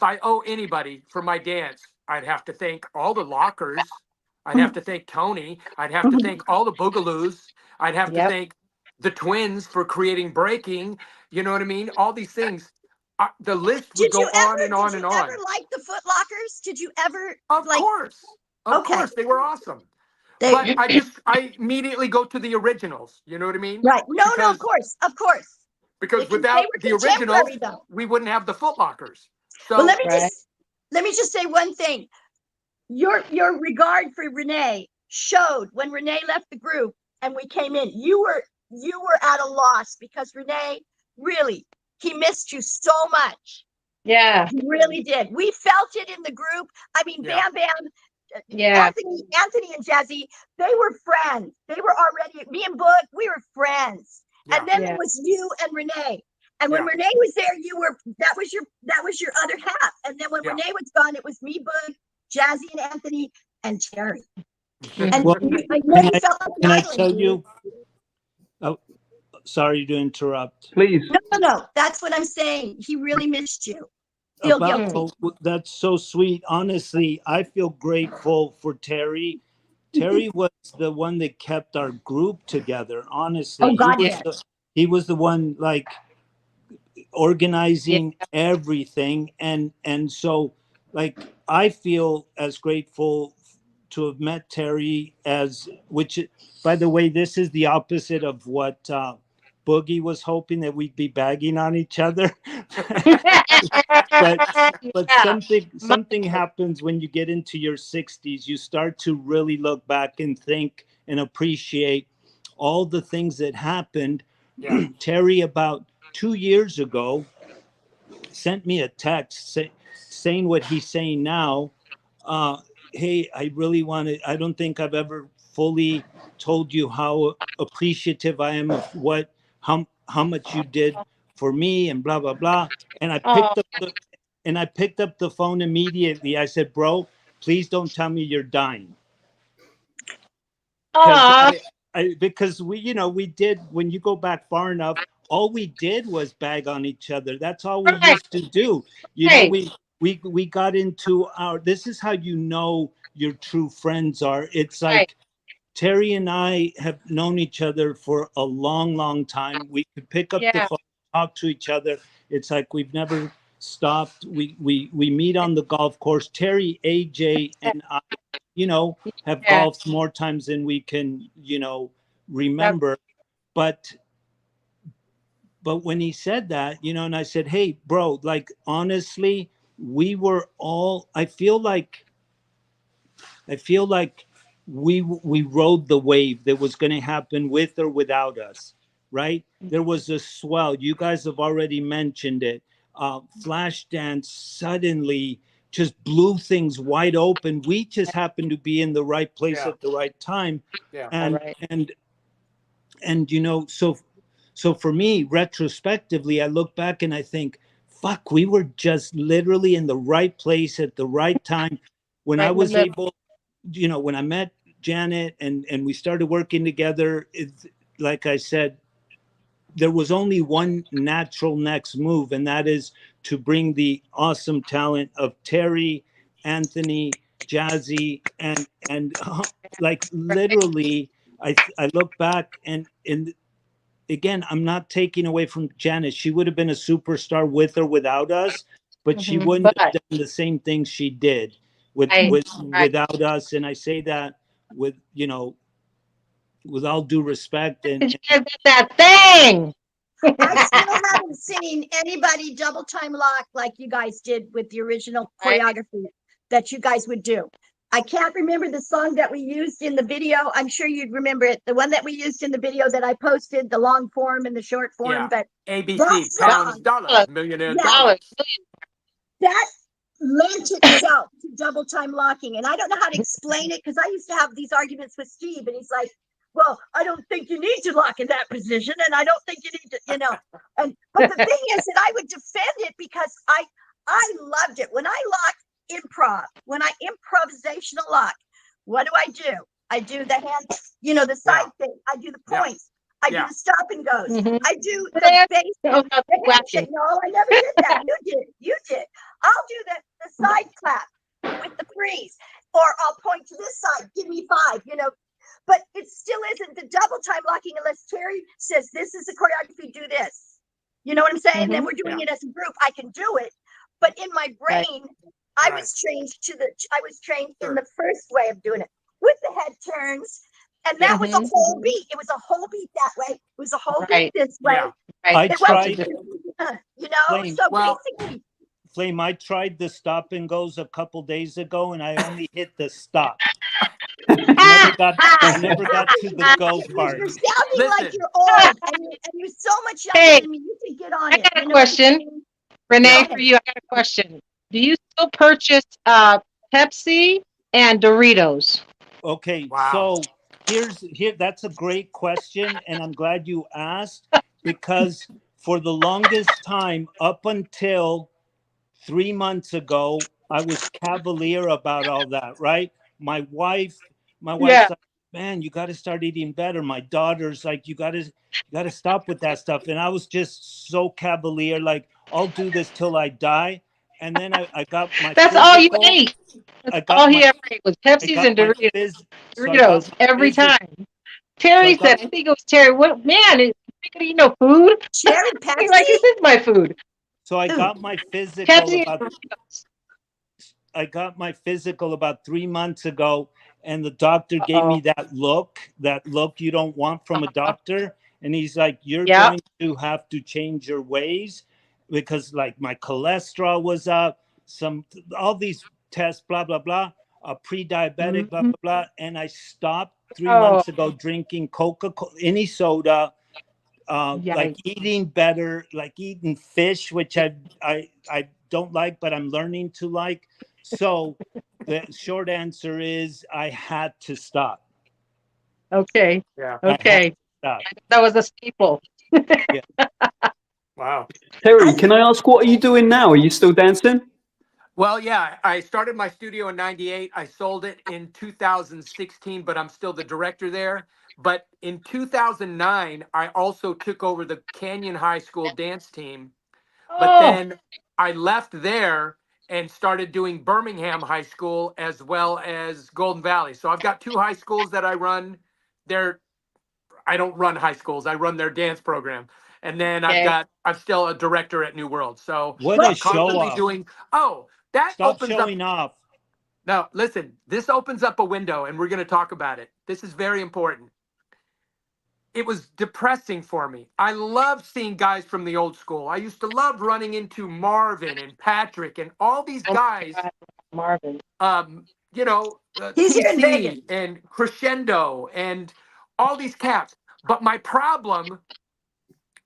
I owe anybody for my dance, I'd have to thank all the lockers. I'd have to thank Tony. I'd have to thank all the boogaloos. I'd have to thank the twins for creating breaking. You know what I mean? All these things. The list would go on and on and on. Did you ever like the Foot Lockers? Did you ever? Of course, they were awesome. But I immediately go to the originals. You know what I mean? Right. No, of course. Because without the originals, we wouldn't have the Foot Lockers. So well, let me just say one thing. Your regard for Rene showed when Rene left the group and we came in. You were at a loss because Rene really, he missed you so much. Yeah, he really did. We felt it in the group. I mean, Bam Bam. Yeah. Anthony and Jazzy, they were friends. They were already, me and Book, we were friends. And then it was you and Rene. And when Rene was there, that was your other half. And then when Rene was gone, it was me, Book, Jazzy and Anthony, and Terry. And Well, I know you felt like can I tell you? Oh, sorry to interrupt. Please. No. That's what I'm saying. He really missed you. Feel guilty. That's so sweet. Honestly, I feel grateful for Terry. Terry was the one that kept our group together. Honestly, he was the one like organizing everything, and so like I feel as grateful to have met Terry as, which, by the way, this is the opposite of what Boogie was hoping, that we'd be bagging on each other. but Yeah. something happens when you get into your 60s. You start to really look back and think and appreciate all the things that happened. Yeah. Terry, about 2 years ago, sent me a text saying what he's saying now. Hey, I really wanted, I don't think I've ever fully told you how appreciative I am of how much you did for me, and blah blah blah. And Oh, I picked up the phone immediately. I said, bro, please don't tell me you're dying. Because aw, because we, we did, when you go back far enough, all we did was bag on each other. That's all we right, used to do. right. We got into our, this is how your true friends are. It's Right. like Terry and I have known each other for a long, long time. We could pick up the Yeah. phone, talk to each other. It's like we've never stopped. We meet on the golf course. Terry, AJ, and I, have Yeah. golfed more times than we can, That, remember. But when he said that, and I said, hey, bro, like honestly, we were all, I feel like we rode the wave that was going to happen with or without us, right? There was a swell. You guys have already mentioned it. Flashdance suddenly just blew things wide open. We just happened to be in the right place Yeah. at the right time, Yeah. all and right. so for me, retrospectively, I look back and I think, fuck, we were just literally in the right place at the right time. When I Right in the was middle. able, when I met Janet and we started working together, it's like I said, there was only one natural next move, and that is to bring the awesome talent of Terry, Anthony, Jazzy, and like Right. literally, I look back and again, I'm not taking away from Janice. She would have been a superstar with or without us, but she wouldn't have But done the same things she did I, right. without us. And I say that with with all due respect. And she has got that thing. I still haven't seen anybody double time lock like you guys did with the original Right. choreography that you guys would do. I can't remember the song that we used in the video. I'm sure you'd remember it. The one that we used in the video that I posted, the long form and the short form. Yeah. But that ABC, pounds, song, dollars, millionaire yeah, dollars. that lent itself to double time locking. And I don't know how to explain it because I used to have these arguments with Steve, and he's like, well, I don't think you need to lock in that position, and I don't think you need to, And but the thing is that I would defend it because I loved it when I lock improv, when I improvisational lock. What do? I do the hand, the side thing. I do the Yeah. points. I do Yeah. the stop and goes. Mhm. I do the That- base, oh, no, the handshake. wacky. No, I never did that. You did. You did. I'll do the side clap with the freeze, or I'll point to this side. Give me 5. But it still isn't the double time locking unless Terry says, this is the choreography, do this. You know what I'm saying? Then we're doing it as a group. I can do it. But in my brain, I was trained in the first way of doing it with the head turns. And that was a whole beat. It was a whole beat that way. It was a whole beat this way. Yeah. Right. I It tried, wasn't, so Well- basically, Flame, I tried the stop and goes a couple days ago, and I only hit the stop. I never got to the go part. you're sounding like Listen. you're old, and you're so much younger Hey, than me. You can get on I it. got a You know what I'm question. saying? Renee, Yeah. for you, I got a question. Do you still purchase Pepsi and Doritos? Okay, Wow. so that's a great question, and I'm glad you asked, because for the longest time, up until 3 months ago, I was cavalier about all that, right? My wife's Yeah. like, man, you got to start eating better. My daughter's like, you got to stop with that stuff. And I was just so cavalier, like, I'll do this till I die. And then I got my That's all you physical. ate. I That's got all he my ever ate was I Pepsis got and my Doritos. so I got Doritos my every physical. time. Terry So I said, I think it was Terry. What man? Is you gonna eat no food? Cherry He's like, Pepsi? this is my food. So I Ooh. got my physical Pepsi and about Doritos. my physical about 3 months ago, and the doctor gave Uh-oh. me that look you don't want from a doctor. And he's like, you're Yep. going to have to change your ways, because like my cholesterol was up, all these tests, blah blah blah, pre-diabetic, blah Mhm. blah blah. And I stopped three Oh, months ago drinking Coca-Cola, any soda, like yikes. eating better, like eating fish, which I don't like, but I'm learning to like. So the short answer is I had to stop. Okay. Yeah. I had to Okay. stop. That was a staple. Yeah. Wow. Terry, can I ask, what are you doing now? Are you still dancing? Well, yeah, I started my studio in 98. I sold it in 2016, but I'm still the director there. But in 2009, I also took over the Canyon High School dance team. But Oh, then I left there and started doing Birmingham High School as well as Golden Valley. So I've got two high schools that I run. They're I don't run high schools. I run their dance program. And then okay. I'm still a director at New World. So What a I'm What show constantly off. doing, oh, that Stop opens up. showing off. Now, listen, this opens up a window and we're going to talk about it. This is very important. It was depressing for me. I love seeing guys from the old school. I used to love running into Marvin and Patrick and all these Oh my guys, God, Marvin. he's here in Vegas. TC and Crescendo and all these cats. But my problem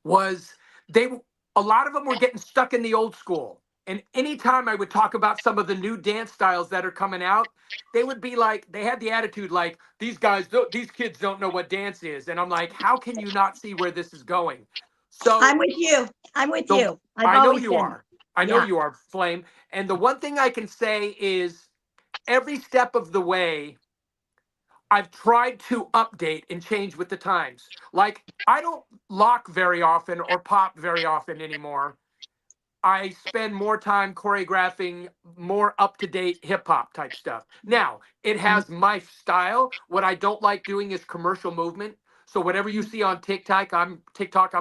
was they a lot of them were getting stuck in the old school. And anytime I would talk about some of the new dance styles that are coming out, they would be like, they had the attitude like, these kids don't know what dance is. And I'm like, how can you not see where this is going? So I'm with you. I'm with the you. I've I know always you been. are. I know Yeah. you are, Flame. And the one thing I can say is every step of the way, I've tried to update and change with the times. Like, I don't lock very often or pop very often anymore. I spend more time choreographing more up to date hip hop type stuff. Now, it has my style. What I don't like doing is commercial movement. So whatever you see on TikTok, I'm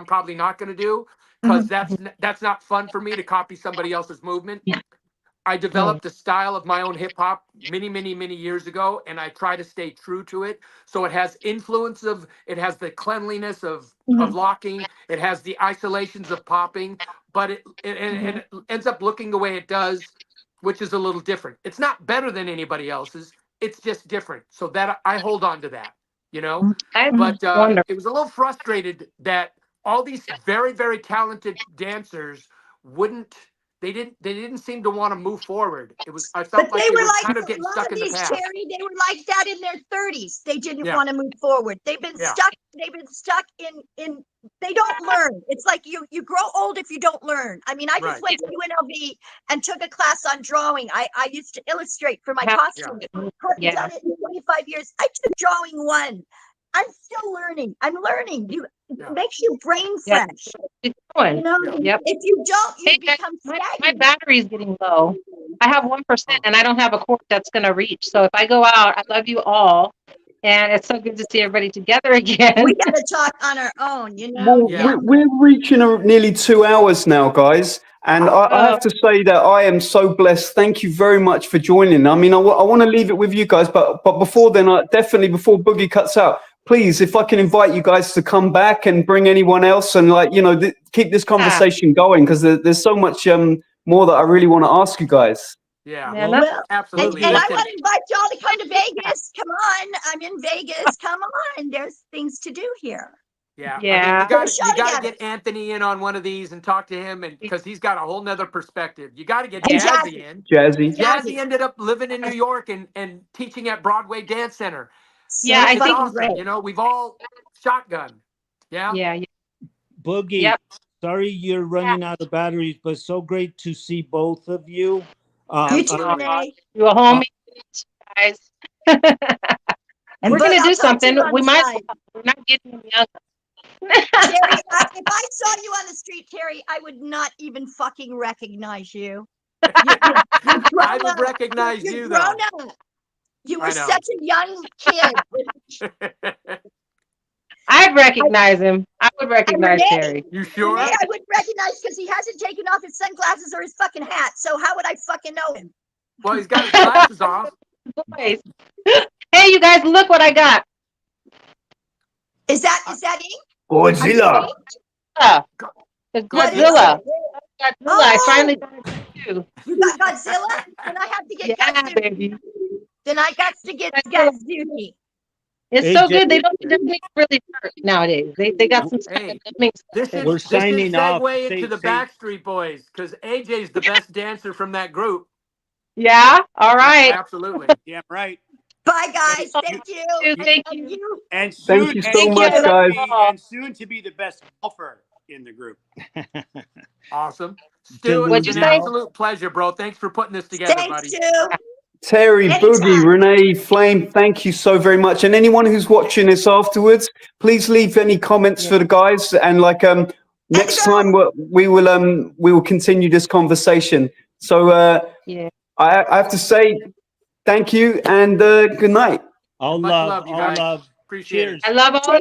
probably not going to do because that's not fun for me to copy somebody else's movement. Yeah. I Mm. developed a style of my own hip hop many, many, many years ago, and I try to stay true to it. So it has the cleanliness of Mhm. locking, it has the isolations of popping, but and it ends up looking the way it does, which is a little different. It's not better than anybody else's. It's just different. So that I hold on to that, you know. That's Mhm. But wonderful. it was a little frustrated that all these very, very talented dancers wouldn't they didn't seem to want to move forward. I But felt they like they were were like kind of a getting lot stuck of in the these, past. Terry. They were like that in their 30s. They didn't Yeah, want to move forward. They've been yeah, stuck. They've been stuck in. They don't learn. It's like you grow old if you don't learn. I mean, I just right, went to UNLV and took a class on drawing. I used to illustrate for my Have yeah, costumes. Hadn't yeah. done it in 25 years. I took drawing one. I'm still learning. I'm learning. It yeah, makes your brain Yeah. fresh. Keep going. yeah. And Yep. if you don't, Hey you guys, become my stagnant. battery's getting low. I have 1% Oh, and I don't have a cord that's gonna reach. So if I go out, I love you all. And it's so good to see everybody together We again. got to talk on our own, Well, yeah. we're reaching nearly 2 hours now, guys. And I Oh, have to say that I am so blessed. Thank you very much for joining. I mean, I want to leave it with you guys, but before then, definitely before Boogie cuts out, please, if I can invite you guys to come back and bring anyone else and keep this yeah. conversation going, because there's so much more that I really want to ask you guys. Yeah, Man, Well, that's Well, and, absolutely. and I Listen, want to invite y'all to come to Vegas. Come on. I'm in Vegas. Come on. There's things to do here. yeah. I mean, yeah. Put a you show gotta together. get Anthony in on one of these and talk to him, and because he's got a whole nother perspective. You got to get And Yeah. Jazzy Jazzy. in. Jazzy. Jazzy Jazzy. ended up living in New York and teaching at Broadway Dance Center. Yeah, So I It's think fucking awesome. great. You know, we've all shotgun. Yeah. yeah, yeah. Boogie, Yep. sorry you're Yeah. running out of batteries, but so great to see both of you. You too, Absolutely. Rene. You a Uh, homie, guys. And We're Boog, gonna I'll do talk to something. you on We the might as side. well. We're not getting any younger. Terry, if I saw you on the street, Terry, I would not even fucking recognize you. You're I grown would up. recognize You're you grown though. up. You were I know. such a young kid. I'd recognize him. I would And recognize Renee, Terry. You Renee, sure? I would recognize because he hasn't taken off his sunglasses or his fucking hat. So how would I fucking know him? Well, he's got his glasses off. Boys. Hey, you guys, look what I got. Is that ink? Godzilla. It's What is Godzilla. it? Godzilla. Oh. I finally got it too. You got Godzilla? Then I have to get Yeah, Godzilla. baby. Then I got to get Godzilla. Godzilla. It's Hey, so Jay. good. They don't make really hurt nowadays. They got some stuff Hey, that makes We're this should signing off. segue into the Say- Backstreet Boys because AJ's the best dancer from that group. Yeah. All right. Absolutely. Damn right. Bye, guys. Thank you. Thank And you. you. And Thank soon, you and so Thank much, you. guys. and soon to be the best golfer in the group. Awesome. Stu, it What'd was you an say? absolute pleasure, bro. Thanks for putting this together, Thanks, buddy. Stu. Terry, Anytime. Boogie, Renee, Flame, thank you so very much. And anyone who's watching this afterwards, please leave any comments for the guys. And like next time we will continue this conversation. So Yeah. I have to say thank you and good night. All Much love, love, you all guys. love. Appreciate it. Cheers. I love all